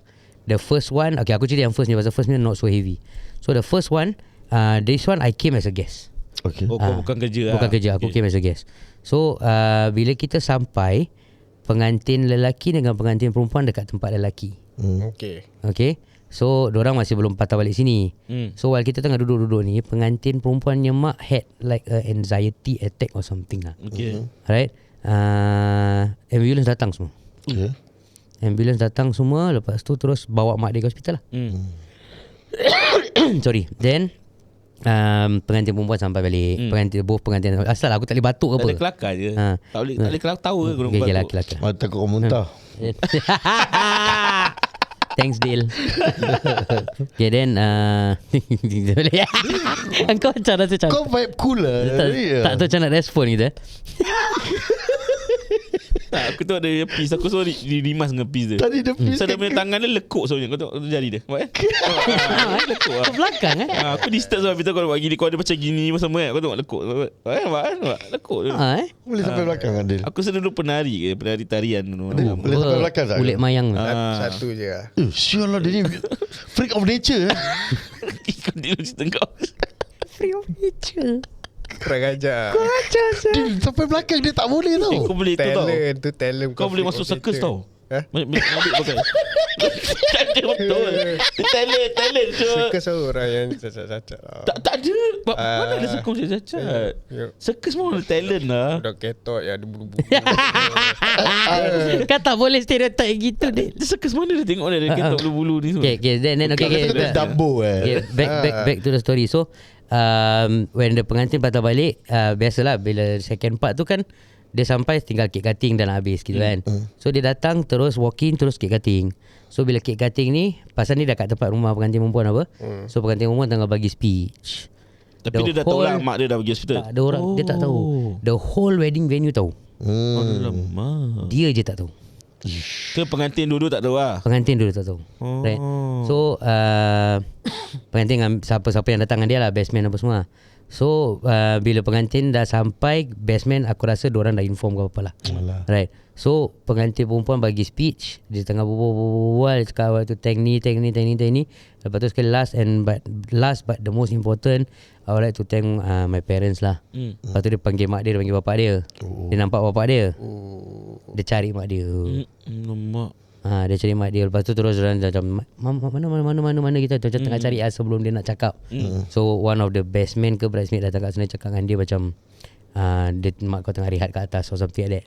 The first one, okay, aku cerita yang first ni, pasal first ni not so heavy. So the first one, this one I came as a guest. Okay. kau bukan kerja lah. Bukan kerja, aku came as a guest. So bila kita sampai, pengantin lelaki dengan pengantin perempuan dekat tempat lelaki. Okay. So dorang masih belum patah balik sini. So while kita tengah duduk-duduk ni, pengantin perempuannya mak had like a anxiety attack or something lah. Okay. Right. Ambulance datang semua. Okay. Ambulance datang semua. Lepas tu terus bawa mak dia ke hospital lah. Sorry. Then pengantin perempuan sampai balik. Pengantin asal aku tak boleh batuk ke apa. Tak ada kelakar je. Tak boleh kelakar tahu ke guna Okay, batuk. laki. Takut kau muntah. Thanks Dil. Okay then Kau macam rasa macam Kau vibe cool lah. tak tahu macam nak respon gitu. Tak, aku tengok dia piece. Aku suruh dirimas dengan piece dia. Tadi dia piece So dia punya tangan dia lekuk sebenarnya. Kau tengok jari dia. Buat lekuk lah. Ke belakang Aku disturb sebab kau buat gini. Kau ada macam gini semua kan. Kau tengok lekuk. Lekuk dia. boleh sampai belakang Adil. Aku rasa dulu penari ke. Penari tarian dulu. Boleh sampai belakang tak? Kulit mayang. Satu je lah. Sure lah dia ni freak of nature. Kau dia cerita kau. Free of nature. Kurang ajar. Dia sampai belakang dia tak boleh tau. Kau boleh tu tau. Talent Kau boleh masuk circus tau. Ha? Ambil pakai. Tak ada betul. Dia talent. Circus orang yang cacat-cacat lah. Tak ada. Mana ada circus yang cacat? Circus semua ada talent lah. Budak ketot yang ada bulu-bulu. Kau tak boleh stereotype gitu deh. Circus mana dia tengok dia ketok bulu-bulu ni semua. Okay, then okay. Dumbo Back to the story. So when the pengantin patah balik, biasalah bila second part tu kan dia sampai tinggal cake cutting dah nak habis gitu kan. So dia datang terus walk in terus cake cutting. So bila cake cutting ni, pasal ni dah kat tempat rumah pengantin perempuan apa. So pengantin perempuan tengah bagi speech. Tapi dia dah tahu lah mak dia dah pergi hospital. Tak ada orang, dia tak tahu. The whole wedding venue tahu. Alamak. Dia je tak tahu. Ke pengantin dulu tak tahu lah. Pengantin dulu tak tahu. Right. So pengantin dengan siapa-siapa yang datang dengan dia lah, best man apa semua. So bila pengantin dah sampai, best man aku rasa diorang dah inform ke apa lah. Right. So pengantin perempuan bagi speech. Dia tengah berbual cakap tu thank ni. Lepas tu sekali last but the most important, I would like to thank my parents lah. Lepas tu dia panggil mak dia panggil bapak dia. Dia nampak bapak dia. Dia cari mak dia. Mak. Dia cari mak dia. Lepas tu terus dia macam mana kita macam tengah cari sebelum dia nak cakap. So one of the best man ke bridesmaid datang kat sana cakap dengan dia macam dia mak kau tengah rehat kat atas or something like that.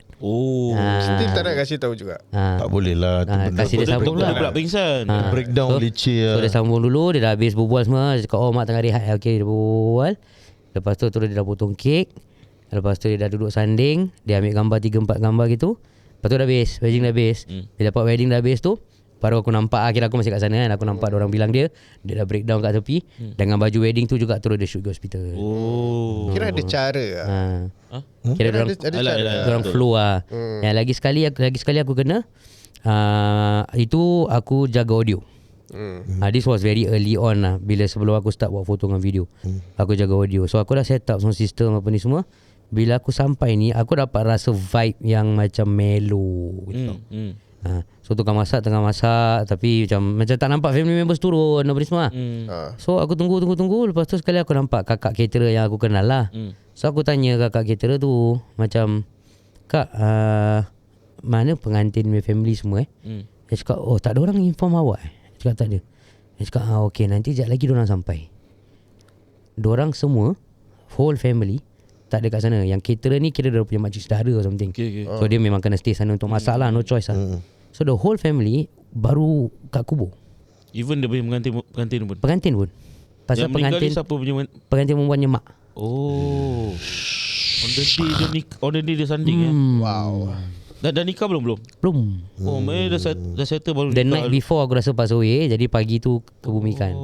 Still tak nak kasih tahu juga. Tak boleh lah. Kasih dia sambung Dia lah. pula pingsan. Breakdown leceh. So dia sambung dulu. Dia dah habis berbual semua. Dia cakap mak tengah rehat. Okay dia berbual. Lepas tu terus dia dah potong kek. Lepas tu dia dah duduk sanding. Dia ambil gambar 3-4 gambar gitu. Lepas tu dah habis. Wedding dah habis. Bila dapat wedding dah habis tu, baru aku nampak, akhirnya aku masih kat sana kan. Aku nampak orang bilang dia dah breakdown kat tepi. Dengan baju wedding tu juga terus dia shoot ke hospital. Kira ada cara lah. Kira ada cara. orang flow lah. Yang lagi sekali aku kena itu aku jaga audio. This was very early on lah, bila sebelum aku start buat foto dengan video. Aku jaga audio. So aku dah set up sound system apa ni semua. Bila aku sampai ni, aku dapat rasa vibe yang macam mellow gitu. So tengah masak, tapi macam tak nampak family members turun apa ni semua. So aku tunggu. Lepas tu sekali aku nampak kakak caterer yang aku kenal lah. So aku tanya kakak caterer tu macam, Kak, mana pengantin family semua Dia cakap, oh tak ada orang inform awak Dia cakap tak ada. Dia cakap, okay, nanti sekejap lagi diorang sampai. Diorang semua, whole family tak ada kat sana. Yang caterer ni kira dia punya makcik saudara or something. So dia memang kena stay sana untuk masak lah, no choice lah. So the whole family baru kat kubur. Even dia punya pengantin pun. Pengantin pun. Pasal yang pengantin siapa punya pengantin perempuannya mak. Oh. On the day dia sanding Wow. Dah nikah belum? Belum. Oh, dah settle baru The nikah. night before aku rasa pass away, jadi pagi tu kebumikan.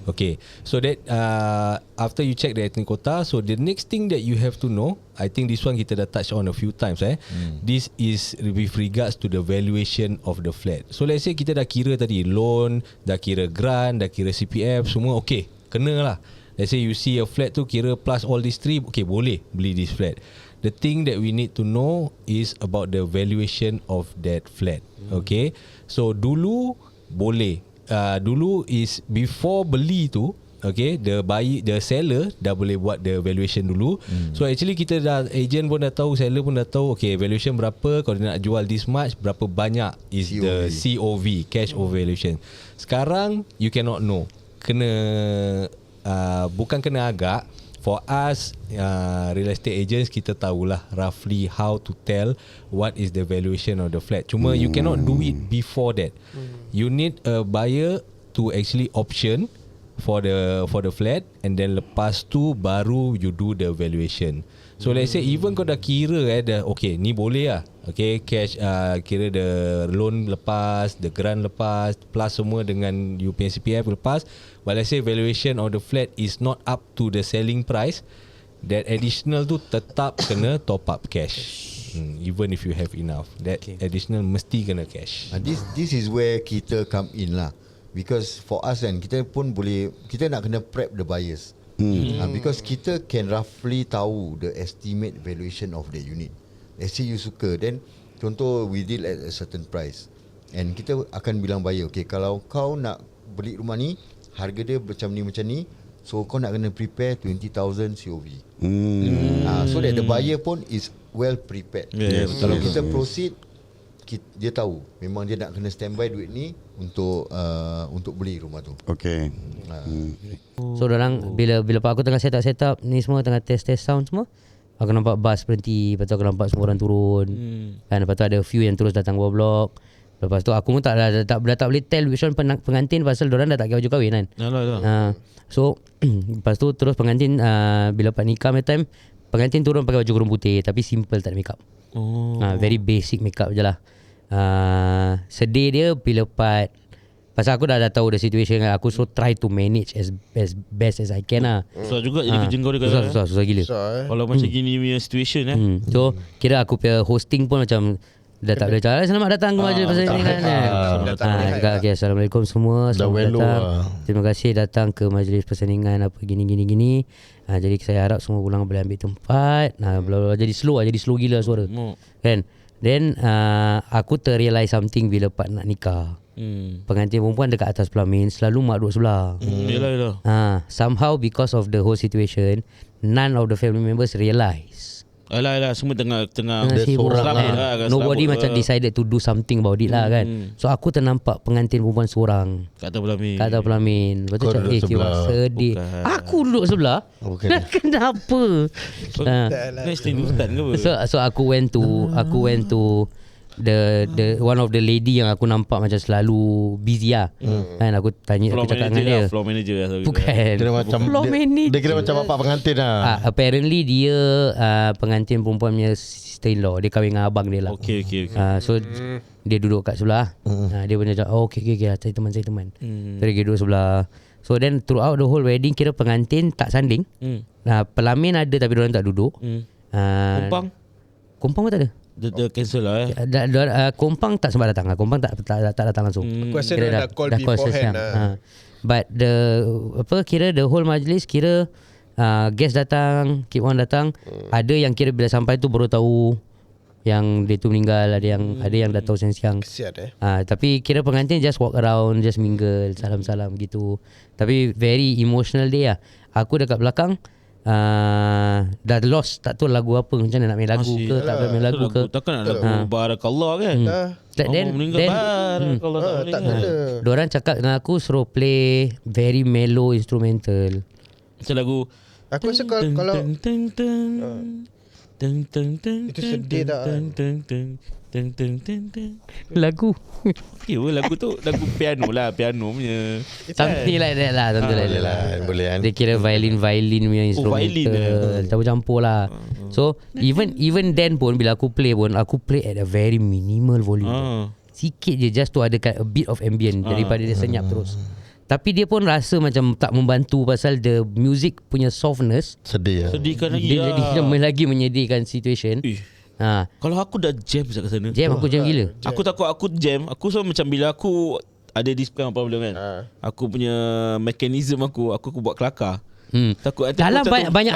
Okay, so that after you check the ethnic quota, so the next thing that you have to know, I think this one kita dah touch on a few times. This is with regards to the valuation of the flat. So let's say kita dah kira tadi loan, dah kira grant, dah kira CPF, semua okay, kena lah. Let's say you see a flat tu kira plus all these three, okay, boleh beli this flat. The thing that we need to know is about the valuation of that flat. Okay, so dulu boleh. Dulu is before beli tu, okay, the seller dah boleh buat the valuation dulu. So actually kita dah, agent pun dah tahu, seller pun dah tahu, okay, valuation berapa, kalau dia nak jual this much, berapa banyak is the COV, cash over valuation. Sekarang you cannot know, kena bukan kena agak. For us real estate agents, kita tahulah roughly how to tell what is the valuation of the flat. Cuma you cannot do it before that. You need a buyer to actually option for the flat, and then lepas tu baru you do the valuation. So let's say even kau dah kira dah okay, ni boleh lah. Okay, cash kira the loan lepas, the grant lepas, plus semua dengan you punya CPF lepas. But let's say valuation of the flat is not up to the selling price, that additional tu tetap kena top up cash. Even if you have enough, that additional mesti kena cash. This is where kita come in lah. Because for us kan, kita pun boleh, kita nak kena prep the buyers. Because kita can roughly tahu the estimate valuation of the unit. Let's say you suka, then contoh we deal at a certain price, and kita akan bilang buyer, okay, kalau kau nak beli rumah ni, harga dia macam ni, so kau nak kena prepare 20,000 COV. So that the buyer pun is well prepared. Kalau kita proceed, dia tahu memang dia nak kena standby duit ni untuk beli rumah tu. Okay. So dorang bila aku tengah set up ni semua, tengah test sound semua, aku nampak bus berhenti. Lepas tu aku nampak semua orang turun kan. Lepas tu ada few yang terus datang bawah blok. Lepas tu aku pun tak boleh tell which one pengantin, pasal dorang dah tak pakai baju kahwin kan. So lepas tu terus pengantin bila part nikah time, pengantin turun pakai baju kurung putih tapi simple, tak ada makeup. Very basic makeup je lah. Sedih dia bila part, pasal aku dah tahu the situation kan. Aku so try to manage as best as I can lah. Susah juga jadi kerja kau dia. Susah gila. Kalau macam gini punya situation So kira aku punya hosting pun macam dah tak boleh cakap selamat datang ke majlis persandingan. Okay, Assalamualaikum semua, selamat datang. Terima kasih datang ke majlis persandingan apa gini. Jadi saya harap semua pulang boleh ambil tempat. Jadi slow gila suara kan. Then aku terrealize something bila part nak nikah. Pengantin perempuan dekat atas pelamin, selalu mak duduk sebelah. Somehow because of the whole situation, none of the family members realise. Alah semua tengah seorang kan. Nobody macam decided to do something about it lah kan. So aku ternampak pengantin perempuan seorang kat atas pelamin. Lepas tu macam sedih. Aku duduk sebelah. Kenapa? Next thing hutan ke apa? So aku went to the one of the lady yang aku nampak macam selalu busy lah. Kan aku tanya, aku cakap dengan dia. Floor manager lah. Bukan. Dia kira macam bapak pengantin lah. Apparently dia pengantin perempuan punya sister-in-law. Dia kahwin dengan abang dia lah. Okay. So dia duduk kat sebelah. Dia pun cakap, okay, saya teman. So dia duduk sebelah. So then throughout the whole wedding, kira pengantin tak sanding. Pelamin ada tapi diorang tak duduk. Kompang pun tak ada. Dia cancel lah Kompang tak sempat datang. Kompang tak datang langsung. Aku rasa Kira dia dah call beforehand siang. lah. But kira the whole majlis kira guest datang, keep on datang. Ada yang kira bila sampai tu baru tahu yang dia tu meninggal, ada yang dah tahu siang-siang. Kesian Tapi kira pengantin just walk around, just mingle, salam-salam gitu. Tapi very emotional day lah. Aku dekat belakang dah lost, tak tahu lagu apa, macam mana nak main lagu ke tak main lagu ke. Takkan nak lagu Barakallah kan. Then Barakallah tak kena. Diorang cakap dengan aku suruh play very mellow instrumental. Macam lagu Aku rasa kalau itu sedih tak? Lagu Okay, lagu tu lagu piano punya. something like that lah, something like that lah. Boleh kan. Dia kira violin punya instrumental, campur-campur lah. So even then pun bila aku play at a very minimal volume. Sikit je, just to ada a bit of ambient daripada dia senyap terus. Tapi dia pun rasa macam tak membantu pasal the music punya softness. Sedih lah. Sedihkan lagi Dia jadi lagi menyedihkan situation. Kalau aku dah jam kat sana. Aku jam gila. Aku takut aku jam. Aku selalu macam bila aku ada this kind of problem kan. Aku punya mekanisme aku buat kelakar. Takut Dalam banyak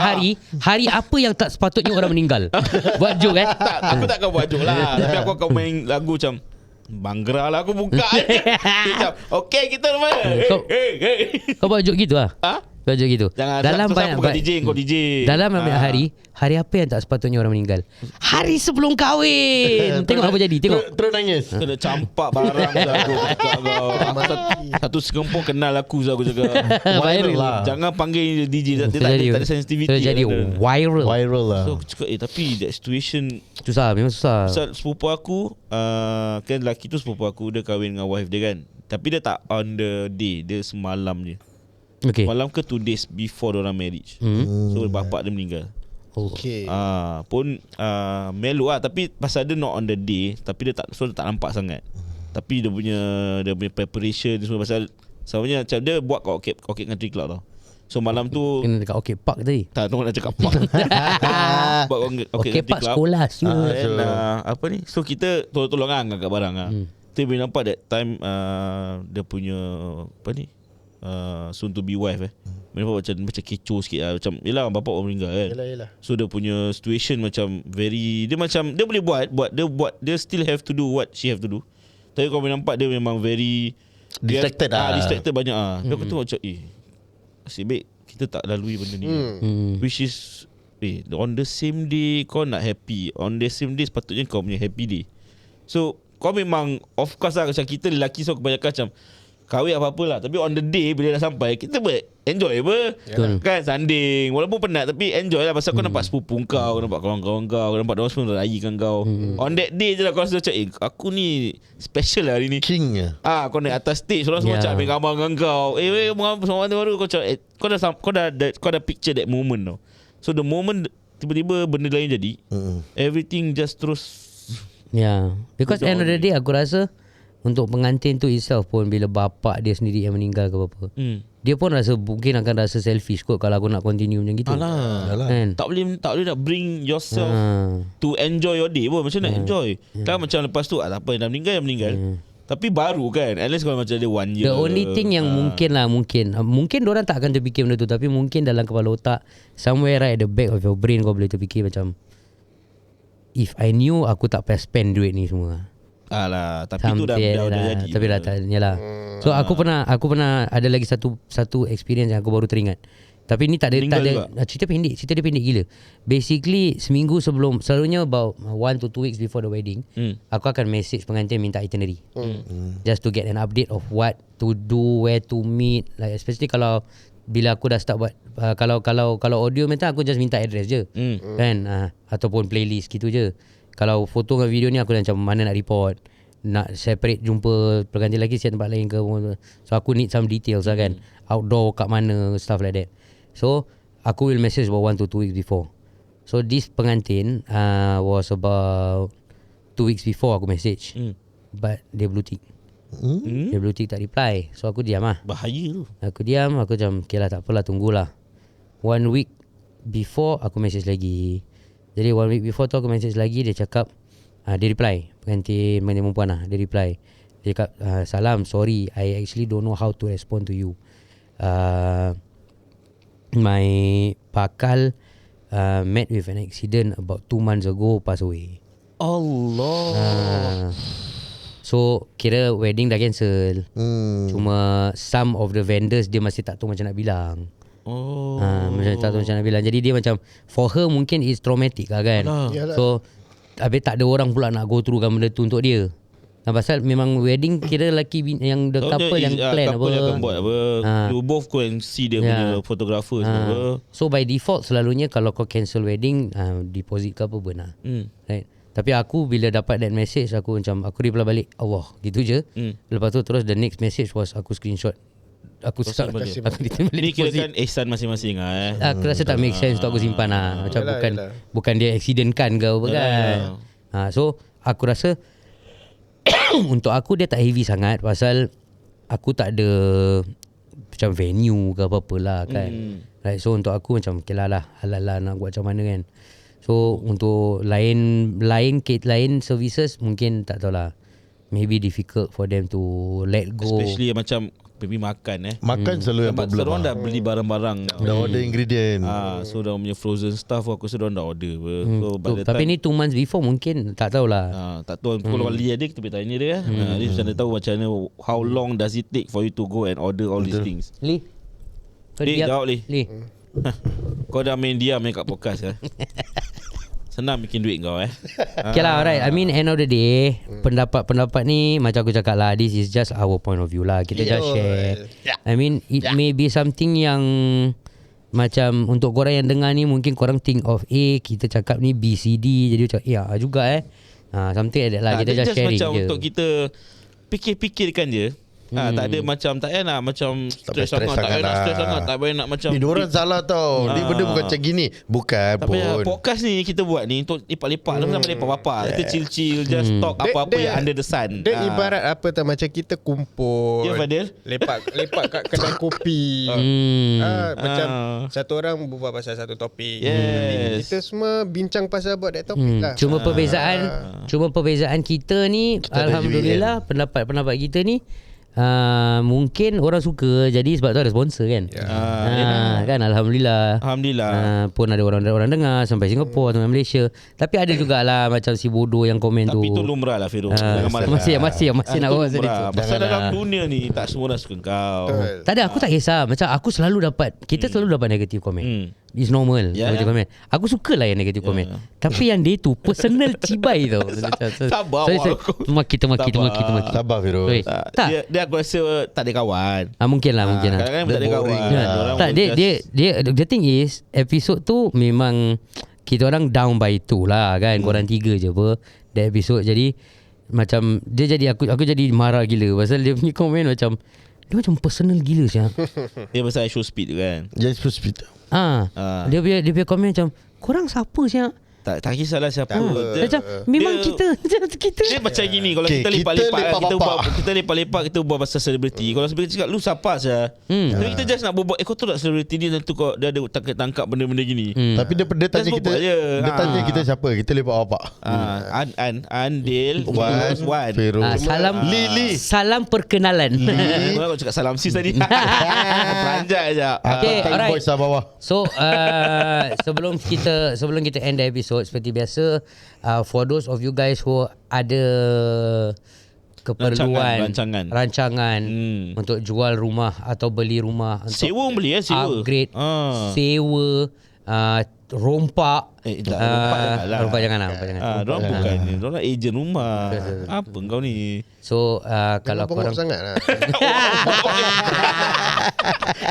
hari apa yang tak sepatutnya orang meninggal. Buat joke Aku takkan buat joke lah. Tapi aku akan main lagu macam Banggra lah aku buka. Macam okay kita mana. Kau buat joke gitu lah. Kau joke gitu. Jangan dalam banyak kau DJ. Dalam banyak hari apa yang tak sepatutnya orang meninggal? Hari sebelum kahwin. Tengok apa jadi. Tengok. Terus nangis. Kena campak barang aku cakap kau. Satu sekampung kenal aku aku cakap. Viral lah. Jangan panggil DJ. Dia tak ada sensitivity. Jadi viral lah. So aku cakap tapi that situation susah. Memang susah. Sepupu aku kan lelaki tu sepupu aku, dia kahwin dengan wife dia kan. Tapi dia tak on the day, dia semalam je. Okay. Malam ke 2 days before diorang marriage. So bapak dia meninggal. Okay. Pun melo lah. Tapi pasal dia not on the day, tapi dia tak nampak sangat. Tapi dia punya preparation dia semua pasal sebenarnya macam dia buat kat Orchid Country Club tau. So malam tu kena dekat Orchid Park tadi. Tak tahu nak cakap park. Buat Orchid Park sekolah apa ni. So kita tolong-tolong angkat barang Tapi bila nampak that time dia punya apa ni soon to be wife nampak macam kecoh sikit lah. Macam yelah bapak orang meninggal kan. Yelah. So dia punya situation macam very, dia macam dia boleh dia still have to do what she have to do. Tapi kau boleh nampak dia memang very distracted distracted banyak Tapi aku tengok macam asyik baik kita tak lalui benda ni which is on the same day kau nak happy, on the same day sepatutnya kau punya happy day. So kau memang of course lah, macam kita lelaki so kebanyakan macam kahwin apa-apa lah, tapi on the day bila dah sampai kita enjoy apa kan, sanding walaupun penat tapi enjoy lah pasal kau nampak sepupu kau nampak kawan-kawan kau nampak diorang semua raikan kau. On that day je lah kau rasa macam aku ni special lah hari ni, king kau naik atas stage orang semua macam ambil gambar dengan kau sama baru kau macam kau dah picture that moment tau. So the moment tiba-tiba benda lain jadi everything just terus because end of the day aku rasa untuk pengantin tu itself pun bila bapak dia sendiri yang meninggal ke apa dia pun mungkin akan rasa selfish kot kalau aku nak continue macam gitu. Kan? Tak boleh nak bring yourself to enjoy your day pun. Macam nak enjoy kan, macam lepas tu tak apa, dah meninggal tapi baru kan, at least kalau macam dia 1 year. The only thing yang mungkin diorang tak akan terfikir benda tu, tapi mungkin dalam kepala otak somewhere right at the back of your brain kau boleh terfikir macam if I knew aku tak payah spend duit ni semua. Tapi tu dah jadi. Tapi dah tak nyalah. So aku pernah ada lagi satu experience yang aku baru teringat. Tapi ni tak ada cerita dia pendek gila. Basically seminggu sebelum, selalunya about 1 to 2 weeks before the wedding, aku akan message pengantin minta itinerary. Just to get an update of what to do, where to meet, like especially kalau bila aku dah start buat kalau audio minta aku just minta address je. Kan ataupun playlist gitu je. Kalau foto dengan video ni aku dah macam mana nak report, nak separate jumpa pengantin lagi siap tempat lain ke. So aku need some details lah kan, outdoor kat mana, stuff like that. So aku will message about 1 to 2 weeks before. So this pengantin was about 2 weeks before aku message, but dia blue tick. Dia blue tick tak reply. So aku diam lah. Bahaya tu. Aku diam, aku macam okay lah, tak apalah, tunggulah. 1 week before aku message lagi. Jadi 1 week before tu aku message lagi, dia cakap Dia reply, pengantin perempuan lah. Dia reply, dia cakap, salam, sorry, I actually don't know how to respond to you. My bakal met with an accident about 2 months ago, pass away. Allah. So kira wedding dah cancel. Cuma some of the vendors dia masih tak tahu macam nak bilang. Macam tak tahu macam nak bilang. Jadi dia macam, for her mungkin it's traumatic lah kan. So habis tak ada orang pula nak go through kan benda tu untuk dia. Pasal memang wedding kira lelaki yang the couple yang plan couple apa. yang akan buat apa. You both go and see dia punya photographer apa. So by default selalunya kalau kau cancel wedding, deposit ke apa benar. Right. Tapi aku bila dapat that message, aku reply balik Allah gitu je. Lepas tu terus the next message was aku screenshot. Aku start balik. Ini kira kan ihsan masing-masing lah. Aku rasa tak make sense untuk aku simpan lah. Macam bukan dia accident kan ke apa kan. So aku rasa untuk aku dia tak heavy sangat pasal aku tak ada macam venue ke apa-apa lah kan. Right, so untuk aku macam okay lah halal lah nak buat macam mana kan. So untuk lain services mungkin tak tahulah, maybe difficult for them to let go. Especially macam pergi makan Makan selalu yang problem. Orang dah beli barang-barang. Dah order ingredient. So dah punya frozen stuff aku rasa dah order apa. So tapi ni 2 months before mungkin tak tahulah. Tak tahu kalau Lee ada kita boleh tanya dia. Dia macam dia tahu macam mana, how long does it take for you to go and order all these things. Lee jawab Lee. Kau dah main diam kat podcast Senang bikin duit kau Okay lah, alright. I mean end of the day, pendapat ni macam aku cakap lah, this is just our point of view lah. Kita just share. I mean it may be something yang macam untuk korang yang dengar ni, mungkin korang think of A, kita cakap ni B, C, D. Jadi macam juga something like that lah. Kita just sharing macam je. Untuk kita fikir-fikirkan je. Tak ada macam tak payah nak macam stres sangat, tak payah nak stres sangat, tak payah nak macam ni diorang salah tau. Ni benda bukan macam gini. Bukan tak pun. payah. Podcast ni kita buat ni untuk lepak-lepak sama lepak bapak. Kita chill-chill just talk apa-apa yang under the sun. Dia ibarat apa tau, macam kita kumpul. Ya Fadil. Lepak kat kedai kopi. Macam satu orang berbual pasal satu topik. Yes. Kita semua bincang pasal buat that topik lah. Cuma perbezaan kita ni, alhamdulillah pendapat kita ni mungkin orang suka, jadi sebab tu ada sponsor kan. Kan alhamdulillah pun ada orang dengar sampai Singapura, sampai Malaysia. Tapi ada jugalah macam si bodoh yang komen tu. Tapi tu lumrah lah Firoz. Masih nak bawa sedih tu. Pasal dalam dunia ni tak semua orang suka kau. Tak ada, aku tak kisah. Macam aku selalu dapat, kita selalu dapat negative komen. It's normal negative comment. Aku sukalah yang negative comment. Tapi yang dia tu personal cibai tau. Sabar Maki. Sabar Firoz. Dia aku rasa tak ada kawan. Mungkin lah. Kadang-kadang tak ada kawan. Tak, dia the thing is, episode tu memang kita orang down by 2 lah kan. Korang 3 je apa that episode. Jadi macam dia jadi aku jadi marah gila pasal dia punya komen macam dia macam personal gila siap. Dia pasal show speed tu kan. Just show speed. Dia punya komen macam korang siapa siap? Tak kisahlah siapa. Macam memang kita dia macam gini. Kalau kita lepak-lepak kita buat pasal selebriti. Kalau selebriti cakap lu siapa saja. Tapi kita just nak berbual kau tahu tak selebriti ni tentu kau dia ada tangkap benda-benda gini. Tapi dia tanya kita tanya kita siapa. Kita lepak bapak. Andil Wan salam Lili. Salam perkenalan. Kau cakap salam sis tadi. Peranjat je. Okay, alright. Voice bawah. So sebelum kita end the episode, seperti biasa, for those of you guys who ada keperluan rancangan untuk jual rumah atau beli rumah, sewa beli sewa upgrade, sewa, rompak. Rompak janganlah. Diorang bukan ni, diorang ejen rumah. Apa kau ni? So kalau korang sangat lah.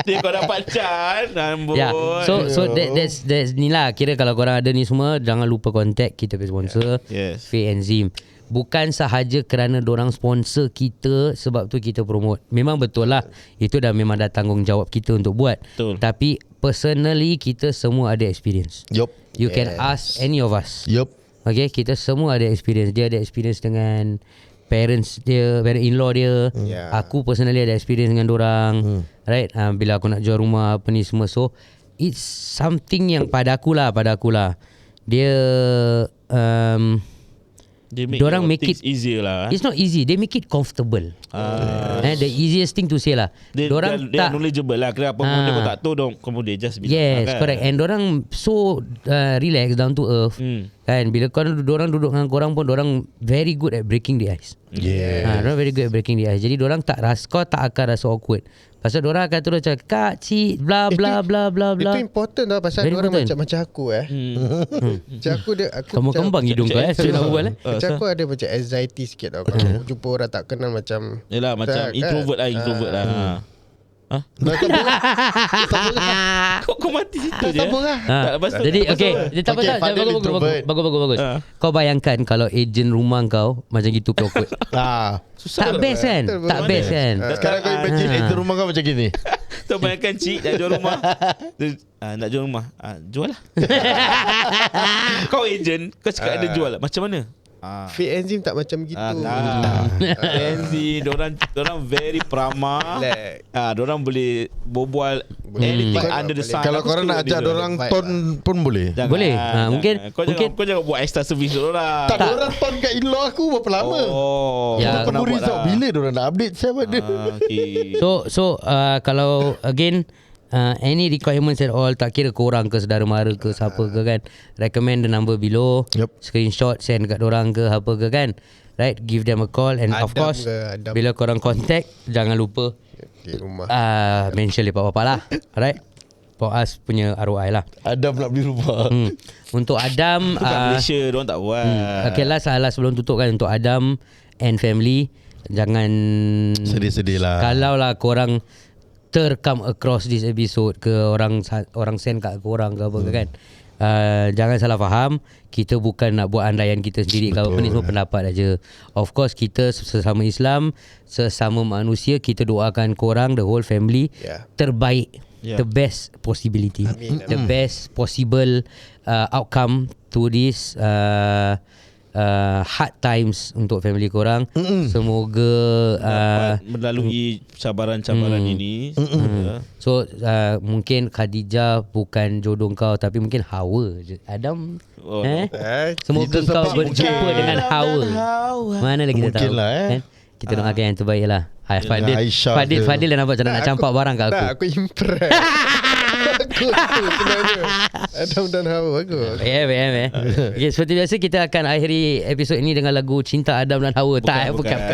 Dia kau dapat can amboi. So that's ni lah. Kira kalau korang ada ni semua, jangan lupa contact kita punya sponsor, Faye and Zim. Bukan sahaja kerana dorang sponsor kita, sebab tu kita promote. Memang betul lah, itu dah memang dah tanggungjawab kita untuk buat. Betul. Tapi personally kita semua ada experience. You can ask any of us. Okay, kita semua ada experience. Dia ada experience dengan parents dia, parent in-law dia. Aku personally ada experience dengan dorang. Right, bila aku nak jual rumah apa ni semua. So it's something yang pada aku lah dia Dorang make things it easier lah. It's not easy. They make it comfortable. The easiest thing to say lah. They are knowledgeable lah. Kenapa benda kau tak tahu dong, kemudian just bilang. Yes, kan? correct. And dorang so relax, down to earth. Kan bila dorang duduk dengan korang pun dorang very good at breaking the ice. Dorang very good at breaking the ice. Jadi dorang kau tak akan rasa awkward. Pasal dorang akan terus cakap kak, cik, bla bla bla bla bla. Itu important tau. Pasal Very dorang important. macam aku Macam aku Kamu kembang hidung kau Sudah buat Macam aku ada macam anxiety sikit tau. Kalau jumpa orang tak kenal macam Yelah macam introvert lah. Kau mati situ je. Jadi okay, tak Okay, Fadil introvert. Bagus. Kau bayangkan kalau ejen rumah kau macam gitu awkward. Tak best kan? Tak best kan? Sekarang kau imagine itu rumah kau macam gini. Tu bayangkan cik nak jual rumah. Nak jual rumah. Jual lah. Kau agent, kau cakap ada jual lah. Macam mana? Fake enzim tak macam gitu. Enzim Diorang very prama. Diorang boleh berbual anything under the sun. Kalau korang nak ajak dorang ton pun boleh. Boleh. Kau jangan buat extra service dorang. Tak, dorang ton kat in-law aku berapa lama. Ya. Aku risau bila dorang nak update saya pada. So kalau again any requirements at all, tak kira korang ke saudara mara ke siapa ke kan, recommend the number below. Screenshot send kat dorang ke apa ke kan, right, give them a call. And of course bila korang contact jangan lupa di rumah mention lepak bapak lah. Alright, for us punya ROI lah. Adam nak beli rumah. Untuk Adam Malaysia diorang tak buat. okay lah, salah sebelum tutup kan, untuk Adam and family, jangan sedih-sedih lah. Kalau lah korang come across this episode ke orang send kat korang ke apa ke kan, jangan salah faham, kita bukan nak buat andaian kita sendiri ke apa, ni semua pendapat aja. Of course kita sesama Islam, sesama manusia, kita doakan korang, the whole family, terbaik, the best possibility, the best possible outcome to this hard times untuk family korang. Semoga melalui cabaran-cabaran ini. So mungkin Khadijah bukan jodoh kau, tapi mungkin Hawa je. Adam semoga kau berjumpa dengan Hawa. Mana lagi kita tahu lah, kan? Kita doakan yang terbaik lah. Fadil dah nampak macam nak campak barang kat aku. Tak, aku impress. Bagus tu sebenarnya. Adam dan Hawa bagus. Okay, seperti biasa kita akan akhiri episod ini dengan lagu Cinta Adam dan Hawa. Bukan.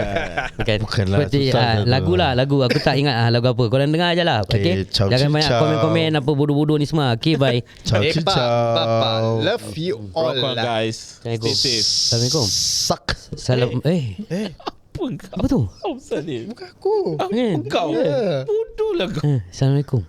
Bukanlah, Seperti lagu. Aku tak ingat lagu apa. Korang dengar je lah. Okay, jangan banyak komen-komen apa bodoh-bodoh ni semua. Okay, bye. Ciao. Bapa, love you all Rock on lah. guys. Stay safe. Assalamualaikum. Salam. Apa tu? Bukan Bukan aku. Kau bodoh lah kau. Assalamualaikum.